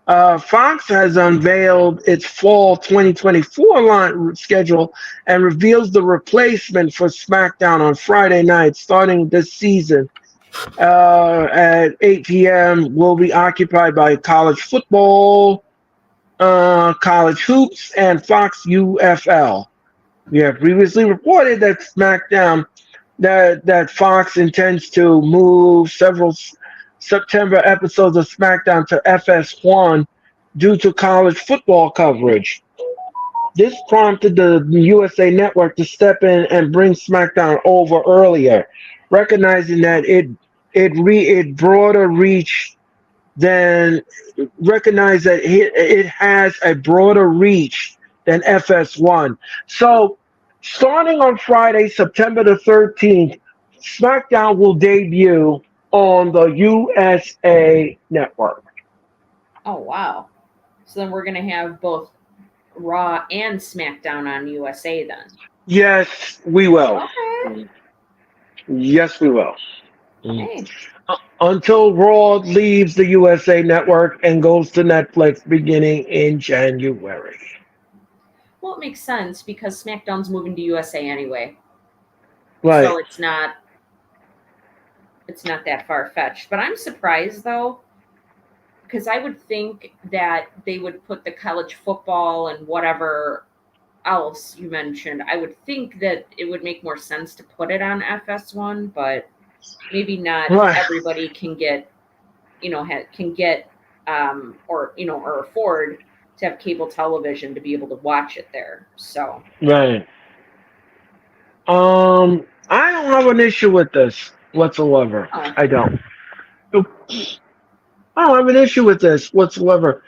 Fox has unveiled its fall 2024 line schedule and reveals the replacement for SmackDown on Friday night starting this season at 8 p.m. will be occupied by college football, college hoops, and Fox UFL. We have previously reported that SmackDown, that Fox intends to move several September episodes of SmackDown to FS1 due to college football coverage. This prompted the USA Network to step in and bring SmackDown over earlier, recognizing that it broader reach than recognize that it has a broader reach than FS1. So, starting on Friday, September the 13th, SmackDown will debut on the USA Network. Oh, wow. So then we're going to have both Raw and SmackDown on USA then. Yes, we will. Okay. Yes, we will. Hey. Until Raw leaves the USA Network and goes to Netflix beginning in January. Well, it makes sense because SmackDown's moving to USA anyway. Right. So it's not that far-fetched. But I'm surprised, though, because I would think that they would put the college football and whatever else you mentioned. I would think that it would make more sense to put it on FS1, but maybe not everybody can get, or afford to have cable television to be able to watch it there. So Right. I don't have an issue with this whatsoever. Oh. I don't. I don't have an issue with this whatsoever.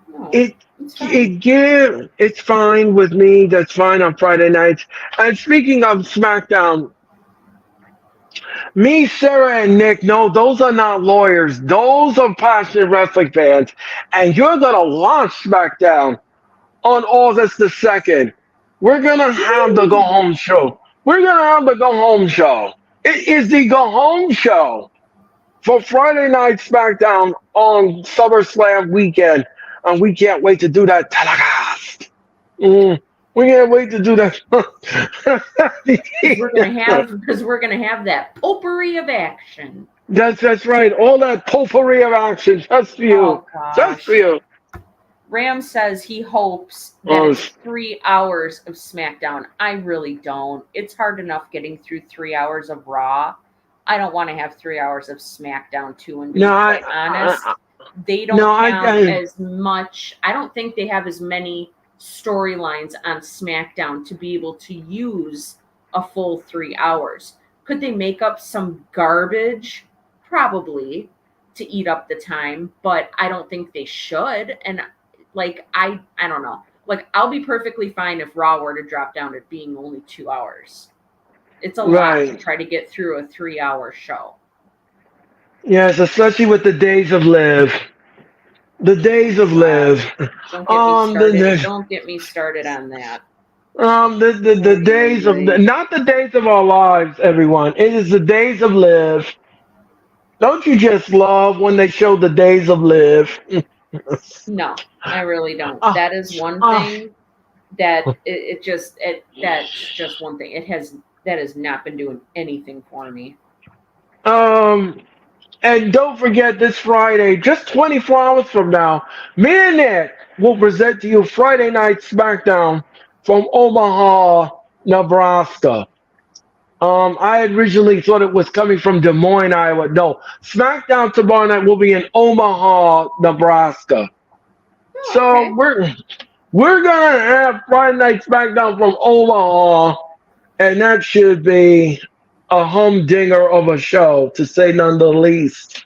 no, It's fine with me. That's fine on Friday nights. And speaking of SmackDown, me, Sarah, and Nick, no, those are not lawyers. Those are passionate wrestling fans. And you're gonna launch SmackDown on August the 2nd. We're gonna have the go home show. We're gonna have the go home show. It is the go home show for Friday Night SmackDown on SummerSlam weekend, and we can't wait to do that telecast. We can't wait to do that. because we're gonna have that potpourri of action. That's right. All that potpourri of action just for you. Oh, gosh. Just for you. Ram says he hopes that it's 3 hours of SmackDown. I really don't. It's hard enough getting through 3 hours of Raw. I don't want to have 3 hours of SmackDown too. And be quite honest, they don't have as much. I don't think they have as many storylines on SmackDown to be able to use a full 3 hours. Could they make up some garbage? Probably, to eat up the time, but I don't think they should. And I don't know. I'll be perfectly fine if Raw were to drop down to being only 2 hours. It's a lot to try to get through a 3 hour show. Yes, especially with the days of Liv. The days of Liv. Don't get me started on that. The days of not the days of our lives, everyone. It is the days of Liv. Don't you just love when they show the days of Liv? No, I really don't. That is one thing that that's just one thing. That has not been doing anything for me. And don't forget this Friday, just 24 hours from now, me and Nick will present to you Friday Night SmackDown from Omaha, Nebraska. I originally thought it was coming from Des Moines, Iowa. No, SmackDown tomorrow night will be in Omaha, Nebraska. So we're gonna have Friday Night SmackDown from Omaha, and that should be a humdinger of a show, to say none the least.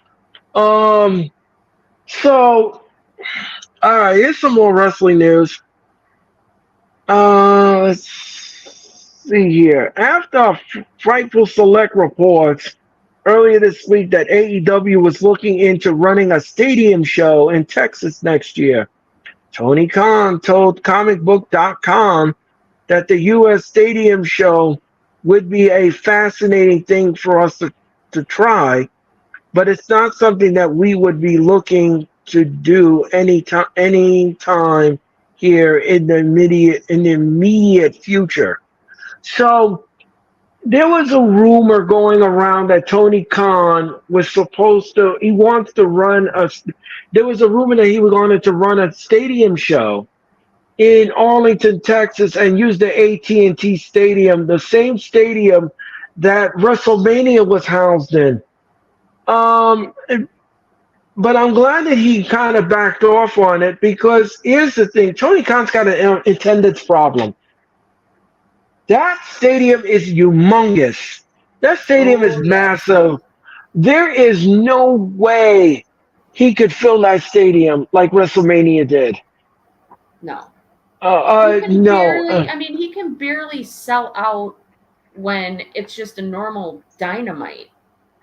So, all right, here's some more wrestling news. Let's see here. After Frightful Select reports earlier this week that AEW was looking into running a stadium show in Texas next year, Tony Khan told comicbook.com that the U.S. stadium show would be a fascinating thing for us to try, but it's not something that we would be looking to do anytime here in the immediate future. So there was a rumor going around that Tony Khan was there was a rumor that he was going to run a stadium show in Arlington, Texas, and use the AT&T Stadium, the same stadium that WrestleMania was housed in. But I'm glad that he kind of backed off on it because here's the thing: Tony Khan's got an attendance problem. That stadium is humongous. That stadium is Oh yeah, massive. There is no way he could fill that stadium like WrestleMania did. no. He can No. barely. I mean, he can barely sell out when it's just a normal Dynamite,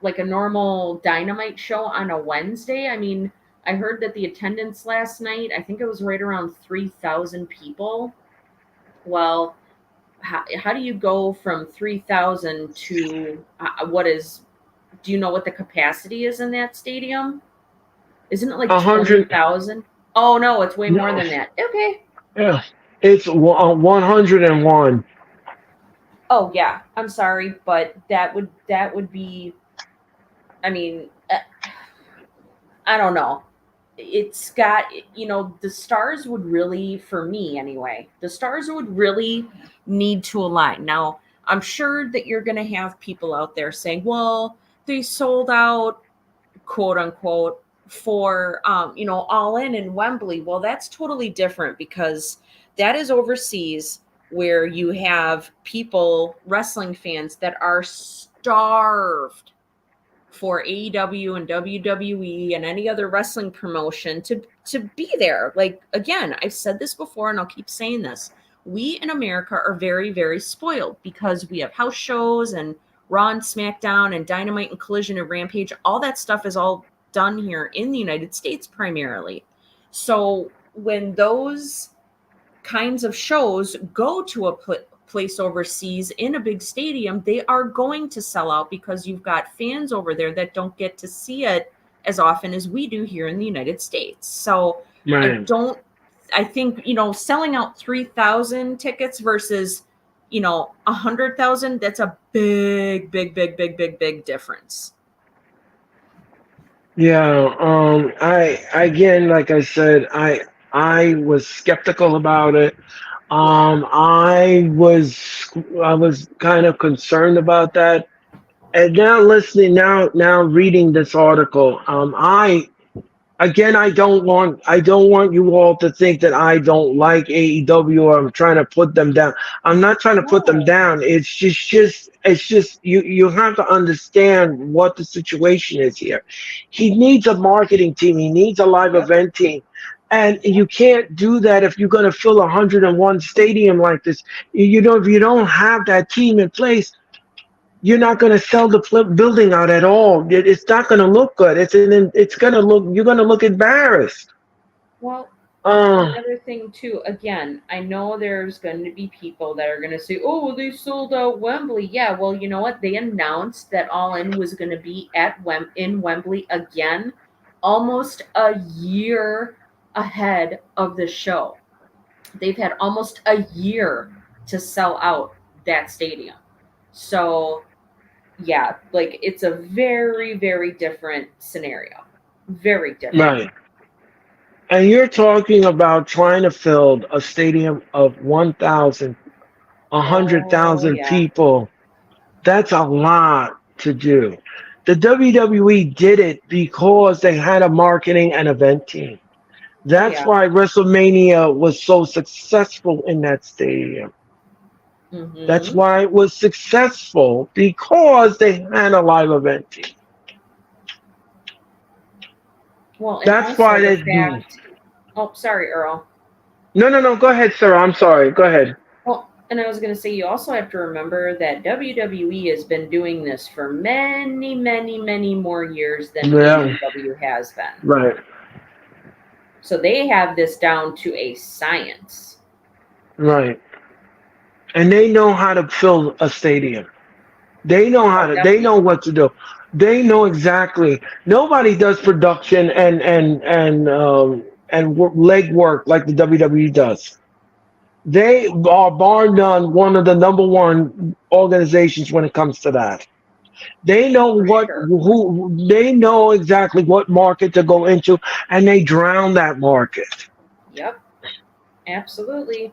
like a normal Dynamite show on a Wednesday. I mean, I heard that the attendance last night, I think it was right around 3,000 people. Well, how do you go from 3,000 to what is, do you know what the capacity is in that stadium? Isn't it like 100. 20,000? Oh, no, it's way more No. than that. Okay. Yeah. It's 101. Oh, yeah. I'm sorry, but that would be, I mean, I don't know. It's got, the stars would really, for me anyway, the stars would really need to align. Now, I'm sure that you're going to have people out there saying, well, they sold out, quote unquote, for, all in Wembley. Well, that's totally different because that is overseas where you have people, wrestling fans, that are starved for AEW and WWE and any other wrestling promotion to be there. Like, again, I've said this before and I'll keep saying this. We in America are very, very spoiled because we have house shows and Raw and SmackDown and Dynamite and Collision and Rampage. All that stuff is all done here in the United States primarily. So when those kinds of shows go to a place overseas in a big stadium, they are going to sell out because you've got fans over there that don't get to see it as often as we do here in the United States. So I Right. don't, I think, selling out 3,000 tickets versus, 100,000, that's a big, big, big, big, big, big difference. Yeah. I again, like I said, I was skeptical about it. Yeah. I was kind of concerned about that. And now reading this article, I don't want you all to think that I don't like AEW or I'm trying to put them down. I'm not trying to put them No. down. It's just you have to understand what the situation is here. He needs a marketing team. He needs a live Yep. event team. And Yep. you can't do that if you're going to fill a 101 stadium like this. If you don't have that team in place, you're not going to sell the building out at all. It's not going to look good. It's going to look. You're going to look embarrassed. Well, Uh, another thing too, again, I know there's going to be people that are going to say, oh, well, they sold out Wembley. Yeah, well, you know what, they announced that All In was going to be in Wembley again almost a year ahead of the show. They've had almost a year to sell out that stadium. So yeah, like, it's a very, very different scenario, very different. right. And you're talking about trying to fill a stadium of 1,000, Oh 100,000 yeah. people. That's a lot to do. The WWE did it because they had a marketing and event team. Oh That's yeah. why WrestleMania was so successful in that stadium. That's Mm-hmm. why it was successful because they had a live event team. Well, and That's also why the they. fact, oh, sorry, Earl. No, no, no. Go ahead, sir. I'm sorry. Go ahead. Well, and I was going to say, you also have to remember that WWE has been doing this for many, many, many more years than Yeah. AEW has been. Right. So they have this down to a science. Right. And they know how to fill a stadium. They know how Oh, to. They know definitely. what to do. They know exactly. Nobody does production and leg work like the WWE does. They are bar none one of the number one organizations when it comes to that. They know For what sure. who they know exactly what market to go into, and they drown that market. Yep. Absolutely.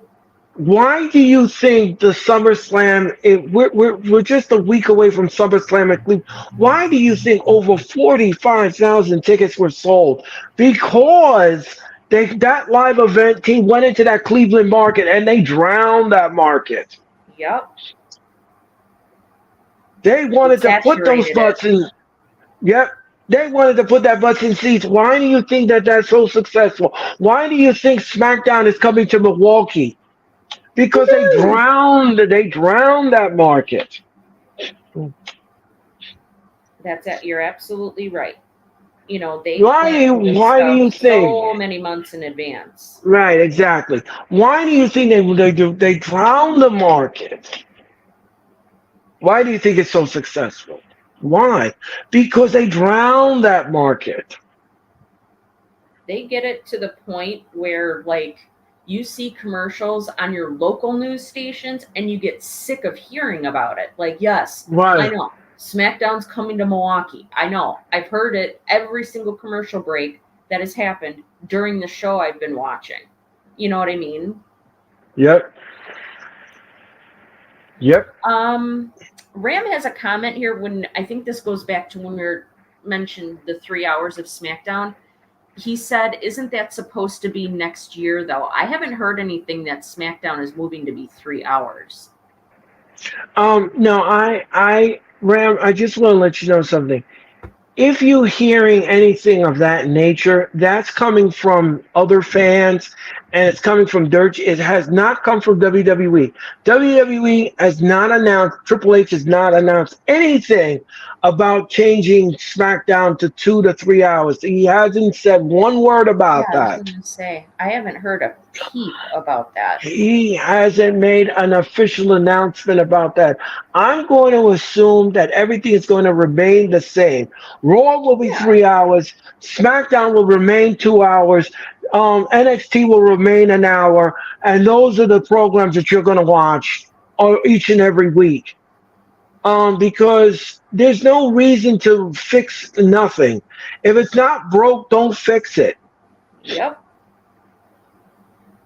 Why do you think the SummerSlam? We're just a week away from SummerSlam at Cleveland. Why do you think over 45,000 tickets were sold? Because that live event team went into that Cleveland market and they drowned that market. Yep. They They wanted to put those saturated it. butts in. Yep. They wanted to put that butts in seats. Why do you think that that's so successful? Why do you think SmackDown is coming to Milwaukee? Because Woo-hoo! they drowned that market. That's it. You're absolutely right. They Why plan this why do stuff you think? so many months in advance. Right, exactly. Why do you think they drowned the market? Why do you think it's so successful? Why? Because they drowned that market. They get it to the point where, like, you see commercials on your local news stations and you get sick of hearing about it. Like, yes, I Right. know. SmackDown's coming to Milwaukee. I know. I've heard it every single commercial break that has happened during the show I've been watching. You know what I mean? Yep. Yep. Ram has a comment here when I think this goes back to when we mentioned the 3 hours of SmackDown. He said, "Isn't that supposed to be next year, though?" I haven't heard anything that SmackDown is moving to be 3 hours. No, Ram, I just want to let you know something. If you're hearing anything of that nature, that's coming from other fans and it's coming from dirt. It has not come from WWE. WWE has not announced, Triple H has not announced anything about changing SmackDown to 2 to 3 hours. He hasn't said one word Yeah, about I was that. going to say, I haven't heard a peep about that. He hasn't made an official announcement about that. I'm going to assume that everything is going to remain the same. Raw will be Yeah. 3 hours. SmackDown will remain 2 hours. NXT will remain an hour. And those are the programs that you're going to watch each and every week. Because there's no reason to fix nothing. If it's not broke, don't fix it. Yep.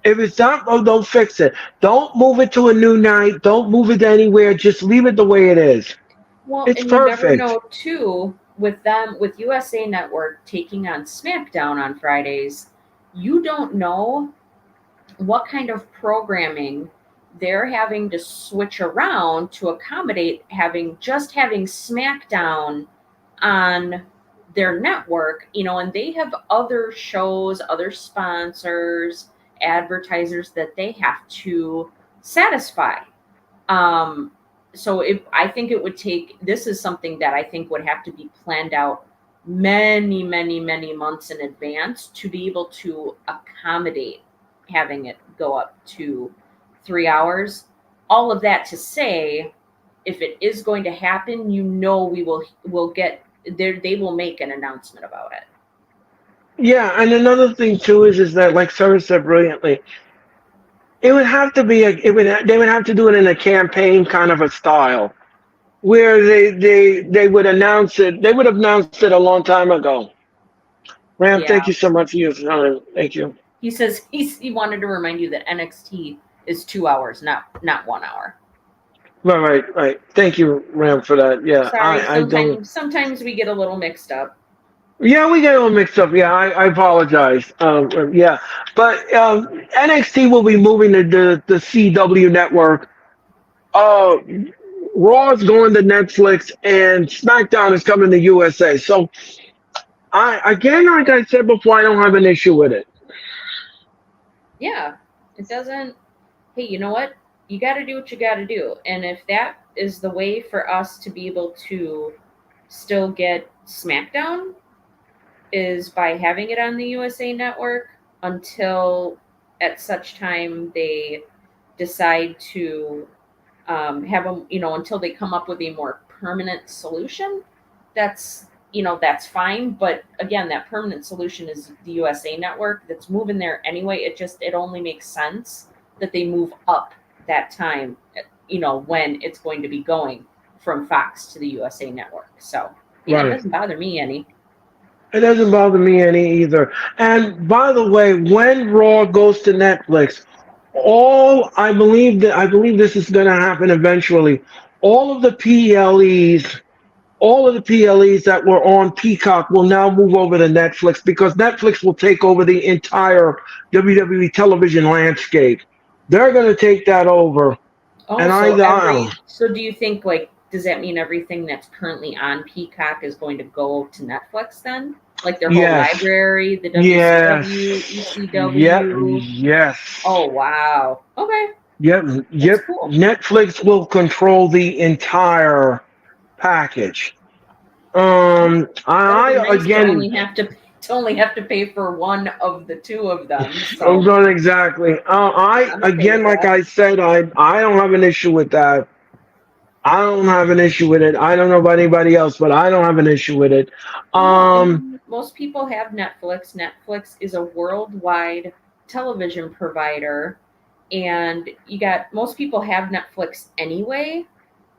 If it's not, oh, don't fix it. Don't move it to a new night. Don't move it anywhere. Just leave it the way it is. Well, It's and you never perfect. know, too, with USA Network taking on SmackDown on Fridays, you don't know what kind of programming they're having to switch around to accommodate having SmackDown on their network, and they have other shows, other sponsors, advertisers that they have to satisfy. Um, so I think it would take, this is something that I think would have to be planned out many, many, many months in advance to be able to accommodate having it go up to 3 hours. All of that to say, if it is going to happen, will get there. They will make an announcement about it. Yeah, and another thing too is that, like Sarah said brilliantly, it would have to be they would have to do it in a campaign kind of a style where they would announce it. They would have announced it a long time ago. Ram, Yeah. thank you so much for your time. Thank you. He says he wanted to remind you that NXT is 2 hours, not 1 hour. Right. Thank you, Ram, for that. Yeah, Sorry, I don't. sometimes we get a little mixed up. Yeah, we get a little mixed up. Yeah, I apologize. Yeah, but NXT will be moving to the CW network. Uh, Raw is going to Netflix, and SmackDown is coming to USA. So, like I said before, I don't have an issue with it. Yeah, it doesn't. Hey, you know what? You got to do what you got to do, and if that is the way for us to be able to still get SmackDown, is by having it on the USA Network until at such time they decide to have them, until they come up with a more permanent solution. That's fine. But again, that permanent solution is the USA Network that's moving there anyway. It only makes sense that they move up that time, when it's going to be going from Fox to the USA Network. So yeah, it Right. doesn't bother me any. It doesn't bother me any either. And by the way, when Raw goes to Netflix, I believe this is going to happen eventually. All of the PLEs, all of the PLEs that were on Peacock will now move over to Netflix because Netflix will take over the entire WWE television landscape. They're going to take that over, Oh, and so I so do you think, like, does that mean everything that's currently on Peacock is going to go to Netflix then? Like their whole yes, library, the yes, WCW, yep, ECW. yes. Oh, wow. Okay, Yep, that's yep. cool. Netflix will control the entire package. That'll be I nice to again, only have to pay for one of the two of them. I'm So not exactly. I I'm okay again, with like that. I said, I don't have an issue with that. I don't have an issue with it. I don't know about anybody else, but I don't have an issue with it. No, Um, and most people have Netflix. Netflix is a worldwide television provider, and you got most people have Netflix anyway.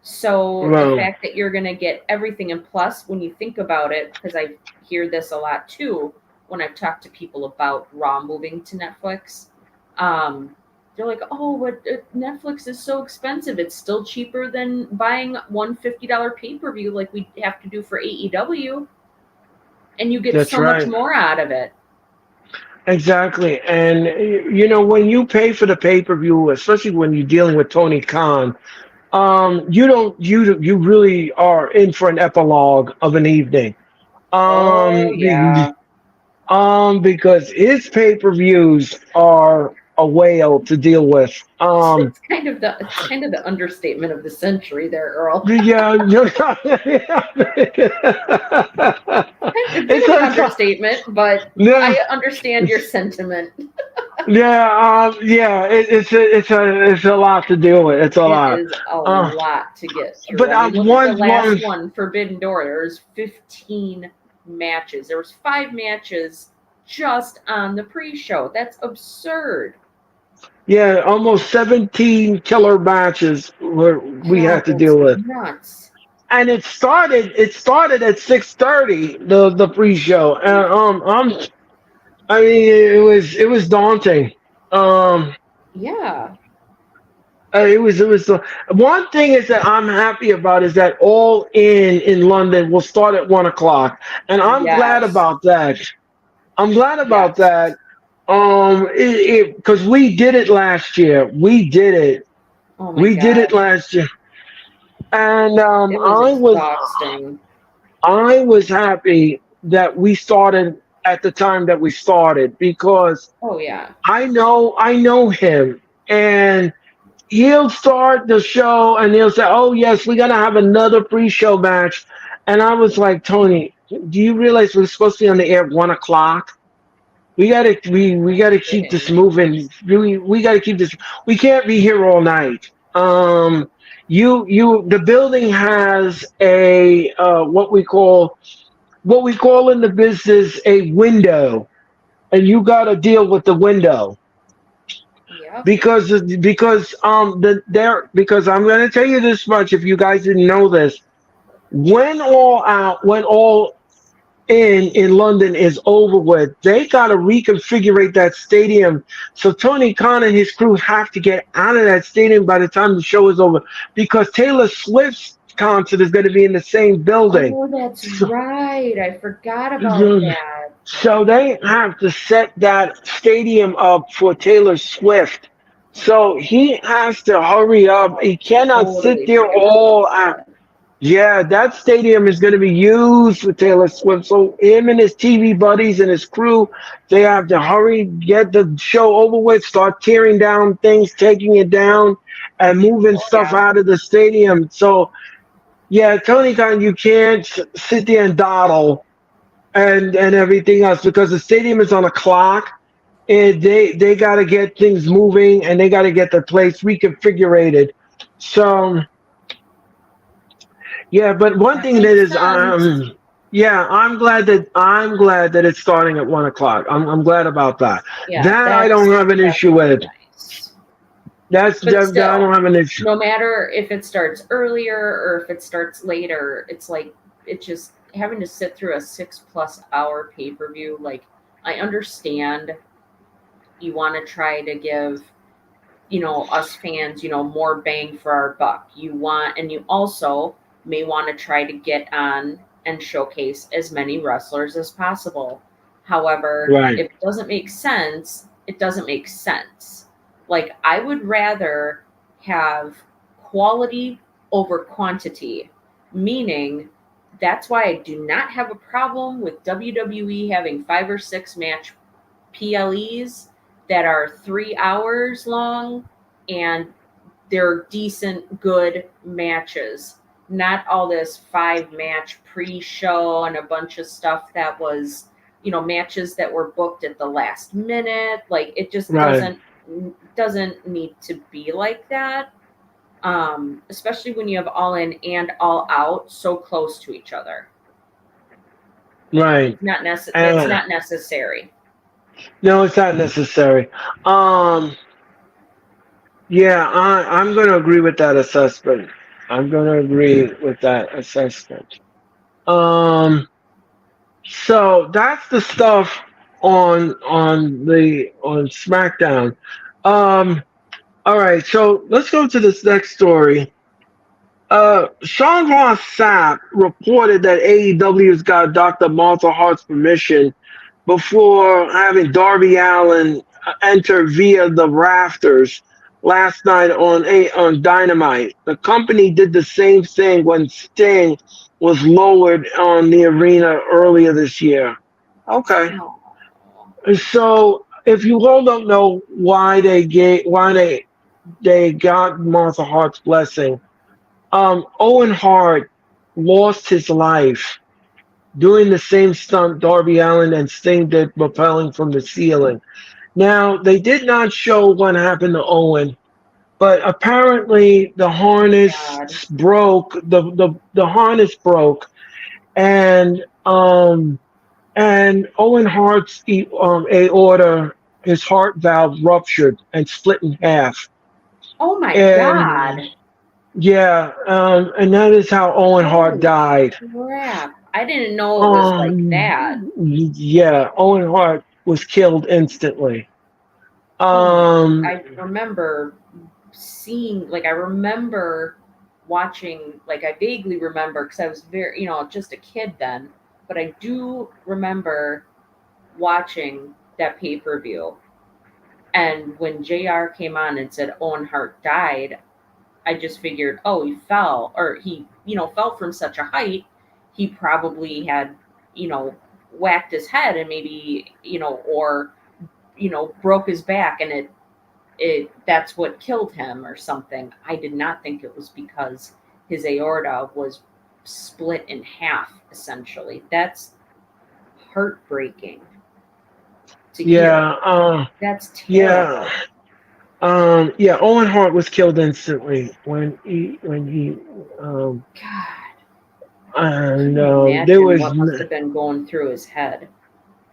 So the well, fact that you're going to get everything, and plus, when you think about it, because I hear this a lot too when I've talked to people about Raw moving to Netflix, they're like, "Oh, but Netflix is so expensive. It's still cheaper than buying one $50 pay per view like we have to do for AEW, and you get that's so much right. more out of it." Exactly. And you know, when you pay for the pay-per-view, especially when you're dealing with Tony Khan, you really are in for an epilogue of an evening. Oh yeah, Because his pay-per-views are a whale to deal with. it's kind of the understatement of the century there, Earl. Yeah, A bit it's of an a, understatement, but yeah, I understand your sentiment. yeah. It's a lot to deal with. It's a It lot. is a Uh, lot to get through. but I mean, look at the last one, one, Forbidden Door. There's 15 matches. There was 5 matches just on the pre-show. That's absurd. yeah, almost 17 killer matches we had God, to that's deal with. nuts. And it started at 6:30 the pre-show. And I mean it was daunting. Um Yeah. it was the one thing is that I'm happy about is that All in London will start at 1 o'clock. And I'm glad Yes. about that. I'm glad about Yes. that. Because we did it last year. We did it. Oh my We did it gosh. last year. And It was exhausting. I was happy that we started at the time that we started because Oh yeah. I know him, and he'll start the show and he'll say, "Oh yes, we're gonna have another pre-show match," and I was like, "Tony, do you realize we're supposed to be on the air at 1 o'clock? We gotta keep this Dang. moving. We gotta keep this. We can't be here all night." The building has a what we call in the business a window, and you got to deal with the window Yep. because I'm going to tell you this much if you guys didn't know this. When all in London is over with, they got to reconfigure that stadium. So Tony Khan and his crew have to get out of that stadium by the time the show is over because Taylor Swift's concert is going to be in the same building. Oh, that's So, right. I forgot about that. so they have to set that stadium up for Taylor Swift. So he has to hurry up. I He cannot sit totally there forgot about all out. that. Yeah, that stadium is going to be used for Taylor Swift. So him and his TV buddies and his crew, they have to hurry, get the show over with, start tearing down things, taking it down, and moving Oh stuff yeah. out of the stadium. So yeah, Tony Khan, you can't sit there and dawdle and everything else because the stadium is on a clock and they got to get things moving and they got to get the place reconfigured. So yeah, but one That thing that makes is sense. yeah, I'm glad that it's starting at 1 o'clock. I'm glad about that. Yeah, That I don't that's have an issue definitely with. nice. But That I don't still, have an issue. no matter if it starts earlier or if it starts later, it's like it's just having to sit through a 6+ hour pay per view. Like, I understand you want to try to give us fans, more bang for our buck. And you also may want to try to get on and showcase as many wrestlers as possible. However, Right. if it doesn't make sense, it doesn't make sense. Like, I would rather have quality over quantity, meaning that's why I do not have a problem with WWE having 5 or 6 match PLEs that are 3 hours long and they're decent, good matches. Not all this 5 match pre show and a bunch of stuff that was, matches that were booked at the last minute. Like, it just Right. doesn't need to be like that. Especially when you have All In and All Out so close to each other. Right. That's And not necessary. no, it's not necessary. Um, yeah, I'm going to agree with that assessment. I'm going to agree with that assessment. Um, so that's the stuff on SmackDown. Um, all right, so let's go to this next story. Sean Ross Sapp reported that AEW's got Dr. Martha Hart's permission before having Darby Allin enter via the rafters last night on Dynamite. The company did the same thing when Sting was lowered on the arena earlier this year. Okay, Oh, so if you all don't know why they got Martha Hart's blessing, Owen Hart lost his life doing the same stunt Darby Allin and Sting did, rappelling from the ceiling. Now, they did not show what happened to Owen, but apparently the harness God. broke. The harness broke, and Owen Hart's aorta, his heart valve ruptured and split in half. Oh my And God. yeah, and that is how Owen Hart Holy died. crap. I didn't know it was like that. Yeah, Owen Hart was killed instantly. Oh my, Um, I remember I remember watching, like, I vaguely remember because I was very, just a kid then, but I do remember watching that pay per view. And when JR came on and said Owen Hart died, I just figured, oh, he fell, or he, fell from such a height. He probably had, whacked his head and maybe, or, broke his back, and it that's what killed him or something. I did not think it was because his aorta was split in half, essentially. That's heartbreaking to hear. yeah, That's yeah, terrible. yeah. Owen Hart was killed instantly when he God, and can you there imagine was what must have been going through his head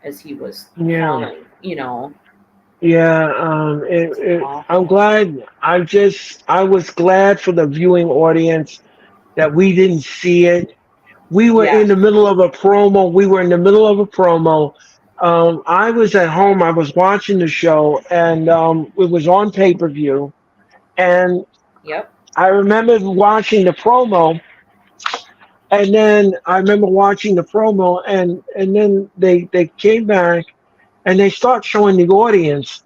as he was yeah. falling? Yeah, It's I'm awful. glad. I was glad for the viewing audience that we didn't see it. We were in Yes. the middle of a promo. We were in the middle of a promo. I was at home. I was watching the show, and it was on pay-per-view. And Yep. I remember watching the promo, and then I remember watching the promo, and then they came back and they start showing the audience.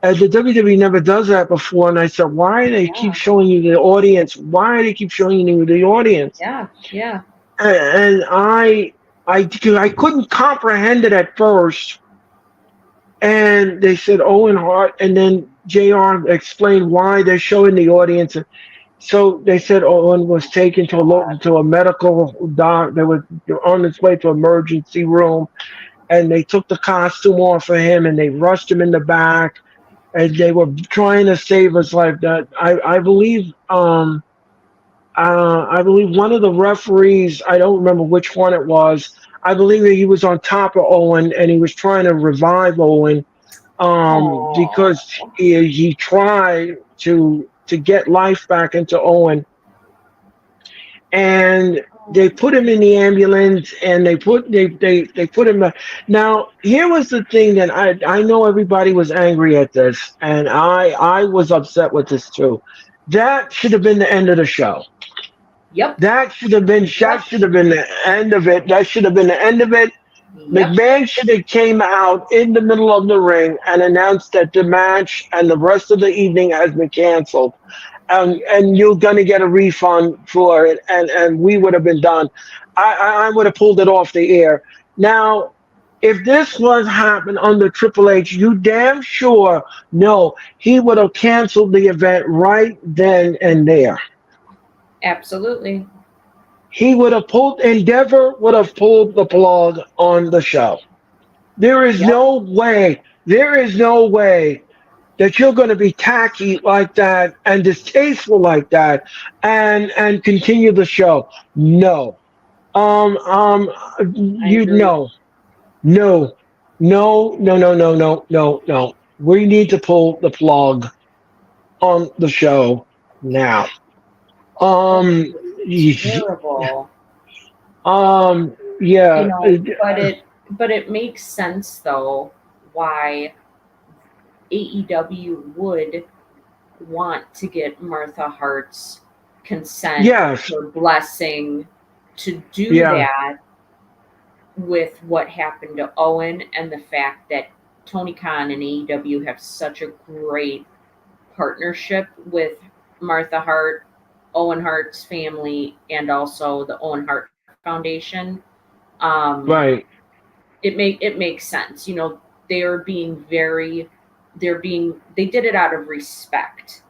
The WWE never does that before, and I said, "Why do they keep Yeah. showing you the audience? Why do they keep showing you the audience?" Yeah. Yeah. And I couldn't comprehend it at first. And they said Owen Hart, and then Jr. explained why they're showing the audience. So they said Owen was taken God. to a medical doc. They were on his way to emergency room, and they took the costume off of him, and they rushed him in the back, and they were trying to save his life. That I believe one of the referees, I don't remember which one it was. I believe that he was on top of Owen and he was trying to revive Owen, because Oh. he tried to get life back into Owen. And They put him in the ambulance, and they put him. Now, here was the thing that I know everybody was angry at this, and I was upset with this too. That should have been the end of the show. Yep. That should have been the end of it. That should have been the end of it. Yep. McMahon should have came out in the middle of the ring and announced that the match and the rest of the evening has been canceled, and you're gonna get a refund for it, and we would have been done. I would have pulled it off the air. Now, if this was happened under Triple H, you damn sure know he would have canceled the event right then and there. Absolutely. He would have pulled Endeavor would have pulled the plug on the show. There is Yep. no way. There is no way that you're going to be tacky like that and distasteful like that and continue the show. No. I You agree. no, no, no, no, no, no, no, no, no. We need to pull the plug on the show now. Um, Terrible. yeah, But it makes sense though why AEW would want to get Martha Hart's consent yes, or blessing to do yeah, that with what happened to Owen and the fact that Tony Khan and AEW have such a great partnership with Martha Hart, Owen Hart's family, and also the Owen Hart Foundation. Um, right, it makes sense. They are being very they did it out of respect.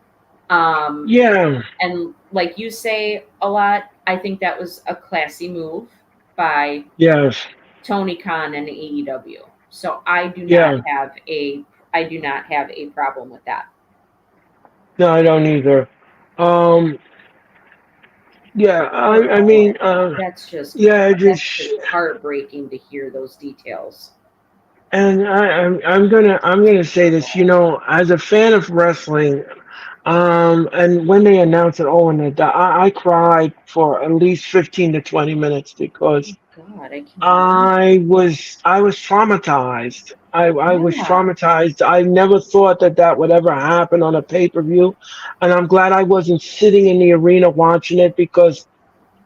Um, yeah, and like you say a lot, I think that was a classy move by yes, Tony Khan and AEW. So yeah. I do not have a problem with that. No, I don't either. Um, yeah, Poor I mean, Owen. yeah, That's just just heartbreaking to hear those details. and I'm gonna say this. As a fan of wrestling, and when they announced that Owen had died, I cried for at least 15 to 20 minutes because God, I can imagine. I was traumatized. I was Yeah. traumatized. I never thought that that would ever happen on a pay-per-view, and I'm glad I wasn't sitting in the arena watching it because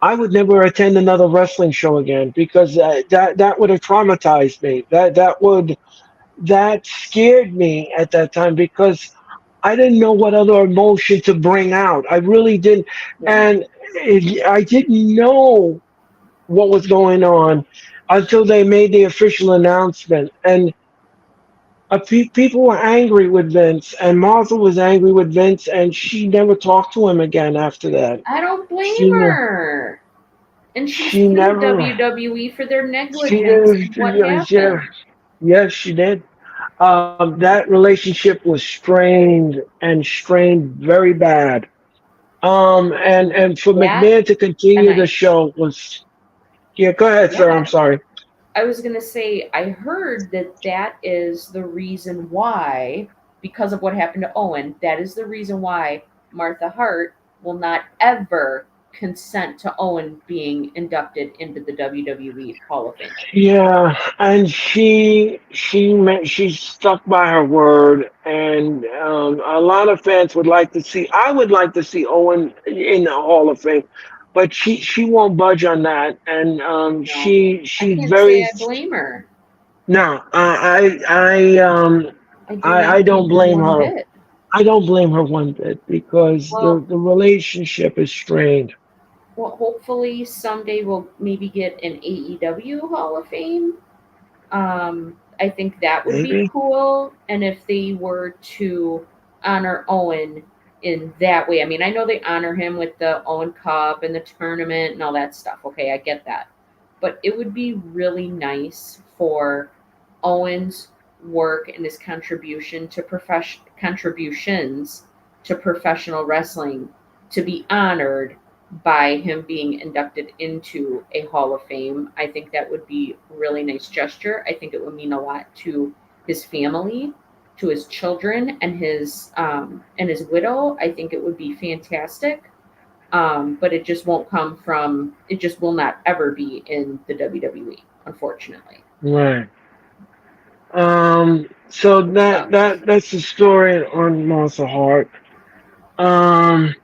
I would never attend another wrestling show again because that would have traumatized me. That scared me at that time because I didn't know what other emotion to bring out. I really didn't, Yeah. and I didn't know what was going on until they made the official announcement. And people were angry with Vince, and Martha was angry with Vince, and she never talked to him again after that. I don't blame She ne- her. And she she sued never WWE for their she negligence did and what yeah, happened. yes she did. That relationship was strained very bad. And for That McMahon to and continue the I show was yeah. Go ahead, sir. I'm yeah, sorry. I was going to say, I heard that is the reason why, because of what happened to Owen, that is the reason why Martha Hart will not ever consent to Owen being inducted into the WWE Hall of Fame. Yeah, and she stuck by her word, and a lot of fans would like to see. I would like to see Owen in the Hall of Fame, but she won't budge on that, and No, I she's can't say very I blame her. no. I do not I don't blame her blame one her. bit. I don't blame her one bit because Well, the relationship is strained. hopefully someday we'll maybe get an AEW Hall of Fame. I think that would be Maybe. cool. And if they were to honor Owen in that way, I mean, I know they honor him with the Owen Cup and the tournament and all that stuff. Okay, I get that. But it would be really nice for Owen's work and his contributions to professional wrestling to be honored by him being inducted into a Hall of Fame. I think that would be a really nice gesture. I think it would mean a lot to his family, to his children, and his widow. I think it would be fantastic. But it just won't come from. It just will not ever be in the WWE, unfortunately. Right. So Sucks. that's the story on Monster Heart. Um,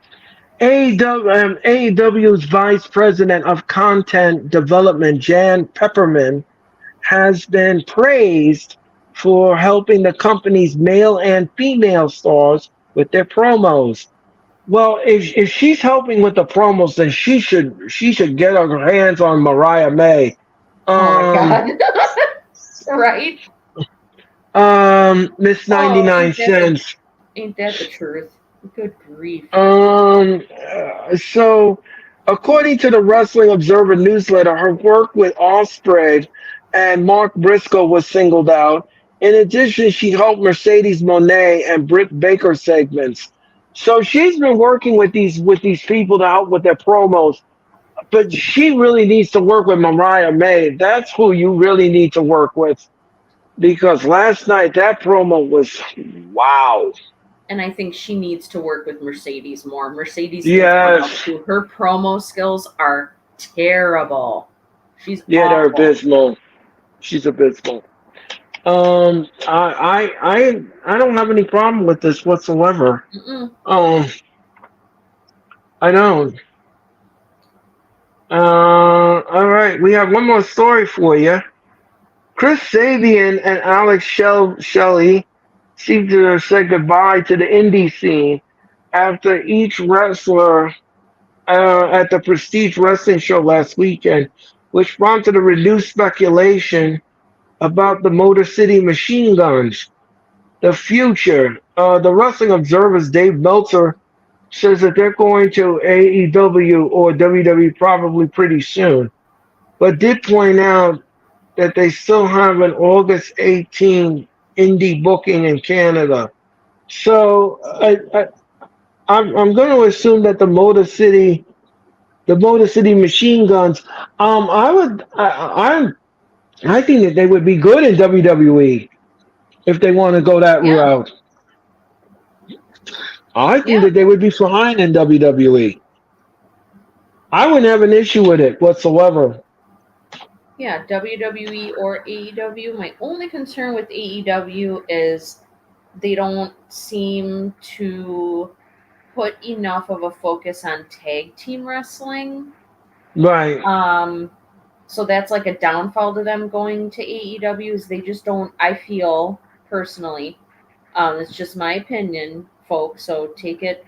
AEW's Vice President of Content Development, Jan Pepperman, has been praised for helping the company's male and female stars with their promos. Well, if she's helping with the promos, then she should get her hands on Mariah May. Oh my Um, god. Right? Miss Oh, 99 cents. ain't that the truth? Good grief. So, according to the Wrestling Observer newsletter, her work with Ospreay and Mark Briscoe was singled out. In addition, she helped Mercedes Moné and Britt Baker segments. So she's been working with these people to help with their promos. But she really needs to work with Mariah May. That's who you really need to work with because last night that promo was wow. And I think she needs to work with Mercedes more. Mercedes needs more help Yes. too. Her promo skills are terrible. She's Yeah, they're awful. abysmal. She's abysmal. I don't have any problem with this whatsoever. Mm-mm. Um, I don't. All right, we have one more story for you. Chris Sabian and Alex Shelley seem to have said goodbye to the indie scene after each wrestler at the Prestige Wrestling Show last weekend, which prompted a renewed speculation about the Motor City Machine Guns. The future. The Wrestling Observer's Dave Meltzer says that they're going to AEW or WWE probably pretty soon, but did point out that they still have an August 18 indie booking in Canada. So I'm going to assume that the Motor City Machine Guns. I think that they would be good in WWE if they want to go that Yeah. route. I think Yeah. that they would be fine in WWE. I wouldn't have an issue with it whatsoever. Yeah. WWE or AEW. My only concern with AEW is they don't seem to put enough of a focus on tag team wrestling. Right. So that's like a downfall to them going to AEW is they just don't. I feel personally, it's just my opinion, folks. So take it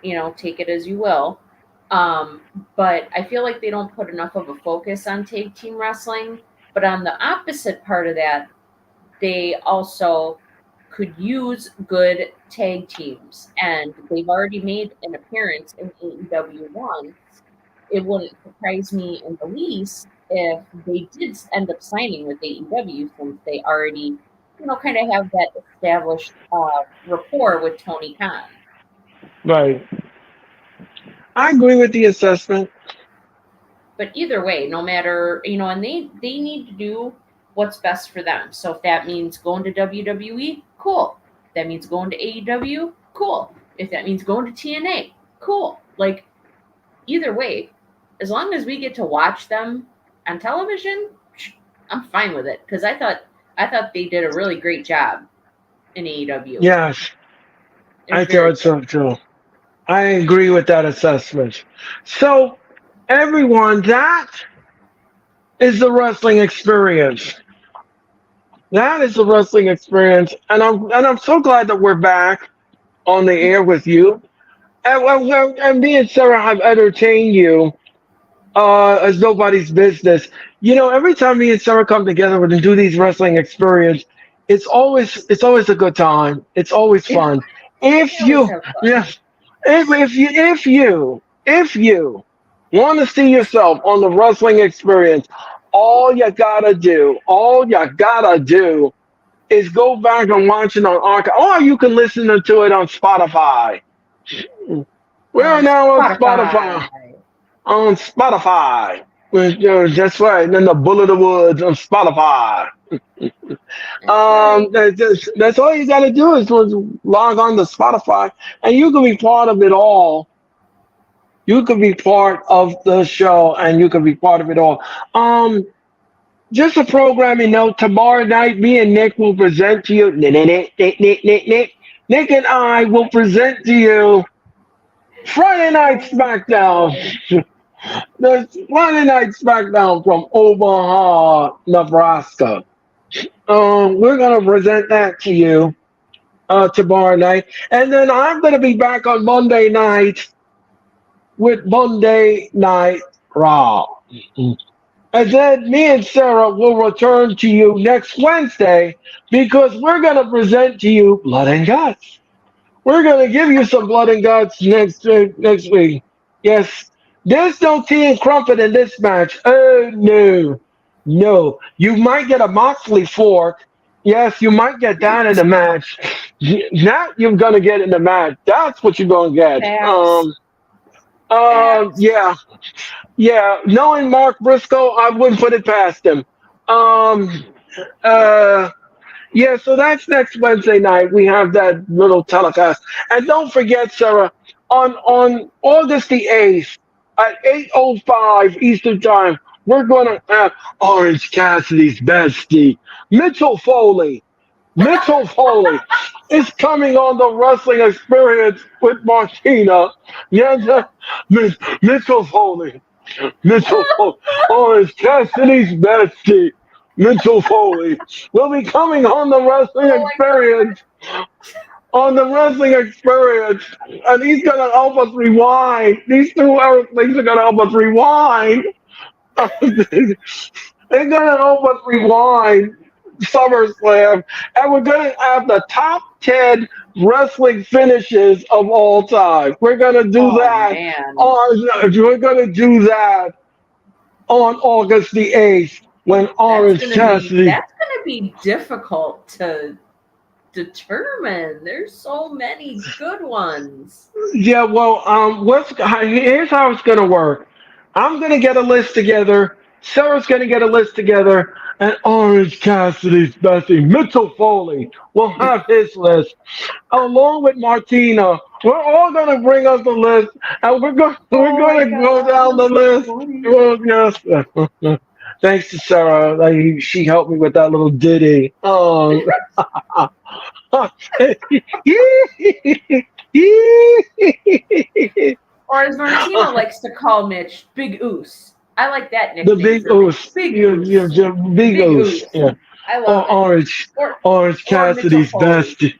as you will. Um, but I feel like they don't put enough of a focus on tag team wrestling. But on the opposite part of that, they also could use good tag teams, and they've already made an appearance in AEW once. It wouldn't surprise me in the least if they did end up signing with AEW since they already, kind of have that established rapport with Tony Khan. Right. I agree with the assessment. But either way, no matter, and they need to do what's best for them. So if that means going to WWE, cool. If that means going to AEW, cool. If that means going to TNA, cool. Like either way, as long as we get to watch them on television, I'm fine with it because I thought they did a really great job in AEW. Yes, It was I very thought so too. I agree with that assessment. So, everyone, that is the wrestling experience. That is the wrestling experience, and I'm so glad that we're back on the air with you. And me and Sarah have entertained you as nobody's business. Every time me and Sarah come together and do these wrestling experience, it's always a good time. It's always good. fun. We If always you have fun. yeah, if you want to see yourself on the wrestling experience, all you gotta do is go back and watch it on archive, or you can listen to it on Spotify. We're On now on Spotify. Spotify. On Spotify. That's right. And then the Bull of the Woods on Spotify. That's right. That's all you got to do is log on to Spotify, and you can be part of it all. you could be part of the show and you could be part of it all. Um, just a programming note. Tomorrow night, me and Nick will present to you. Nick and I will present to you Friday Night SmackDown. The Friday Night SmackDown from Omaha, Nebraska. We're gonna present that to you tomorrow night, and then I'm gonna be back on Monday night with Monday Night Raw. And then me and Sarah will return to you next Wednesday because we're gonna present to you Blood and Guts. We're gonna give you some blood and guts next week. Yes, there's no tea and crumpet in this match. Oh no, no. You might get a Moxley fork. Yes, you might get that in the match. That you're gonna get in the match. That's what you're gonna get. Facts. Yeah, yeah. Knowing Mark Briscoe, I wouldn't put it past him. Um, uh. Yeah, so that's next Wednesday night. We have that little telecast. And don't forget, Sarah, on August the 8th at 8:05 Eastern Time, we're going to have Orange Cassidy's bestie, Mitchell Foley. Mitchell Foley is coming on the Wrestling Experience with Martina. Yes, Mitchell Foley. Mitchell Foley. Orange Cassidy's bestie. Mitchell Foley will be coming on the Wrestling Experience. On the Wrestling Experience. And he's going to help us rewind. These two things are going to help us rewind. They're going to help us rewind SummerSlam. And we're going to have the top 10 wrestling finishes of all time. We're going to do that. Man. We're going to do that on August the 8th. When Orange Cassidy. That's going to be difficult to determine. There's so many good ones. Yeah, well, here's how it's going to work. I'm going to get a list together. Sarah's going to get a list together. And Orange Cassidy's bestie, Mitchell Foley, will have his list. Along with Martina. We're all going to bring us the list. And we're going to go down the list. Well, yes. Thanks to Sarah. She helped me with that little ditty. Or as Martina likes to call Mitch, Big Oos. I like that nickname. The Big Oos. Big Oos. Yeah. I love it. Orange Cassidy's bestie.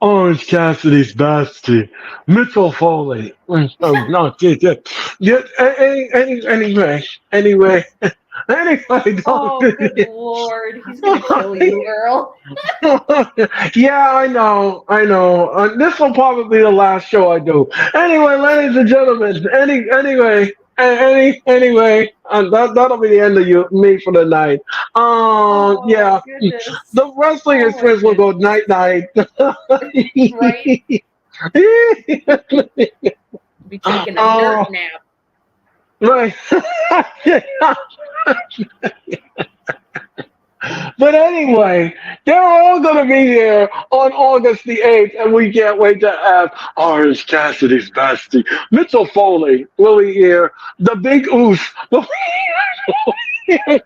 Orange Cassidy's bestie. Mitchell Foley. No, anyway. Oh, good Lord. He's going to kill you, Earl. Yeah, I know. This will probably be the last show I do. Anyway, ladies and gentlemen, anyway, that'll be the end of me for the night. Yeah. Goodness. The Wrestling Experience will go night-night. Right? Be taking a nerd nap. Right. But anyway, they're all going to be there on August the 8th, and we can't wait to have Orange Cassidy's bestie, Mitchell Foley, will be here. The Big Oos will be here.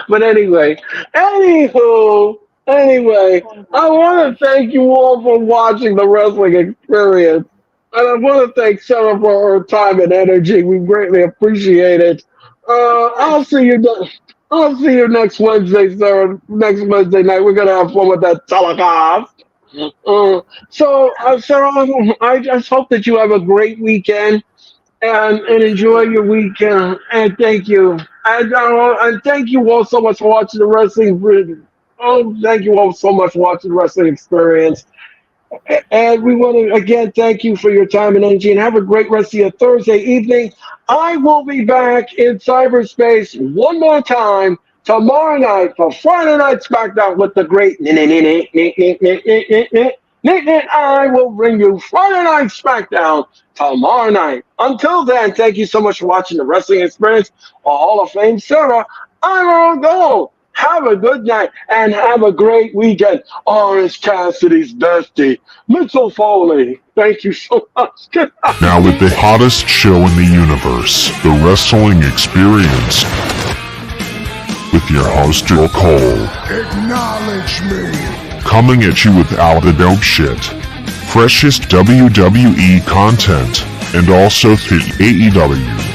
But anyway, I want to thank you all for watching the Wrestling Experience. And I want to thank Sarah for her time and energy. We greatly appreciate it. I'll see you next Wednesday, Sarah. Next Wednesday night, we're gonna have fun with that telecast. Sarah, I just hope that you have a great weekend and enjoy your weekend. And thank you. And thank you all so much for watching the wrestling. Thank you all so much for watching the Wrestling Experience. And we want to again thank you for your time and energy, and have a great rest of your Thursday evening. I will be back in cyberspace one more time tomorrow night for Friday Night SmackDown with the great Nick. I will bring you Friday Night SmackDown tomorrow night. Until then, thank you so much for watching the Wrestling Experience, a Hall of Fame Sarah. I'm Earl Cole. Have a good night and have a great weekend. Orange Cassidy's bestie, Mitchell Foley. Thank you so much. Now with the hottest show in the universe, the Wrestling Experience, with your host, Earl Cole. Acknowledge me. Coming at you with all the dope shit, freshest WWE content, and also the AEW.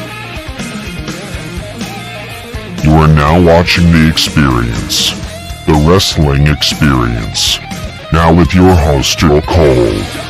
You are now watching The Experience, the Wrestling Experience. Now with your host, Earl Cole.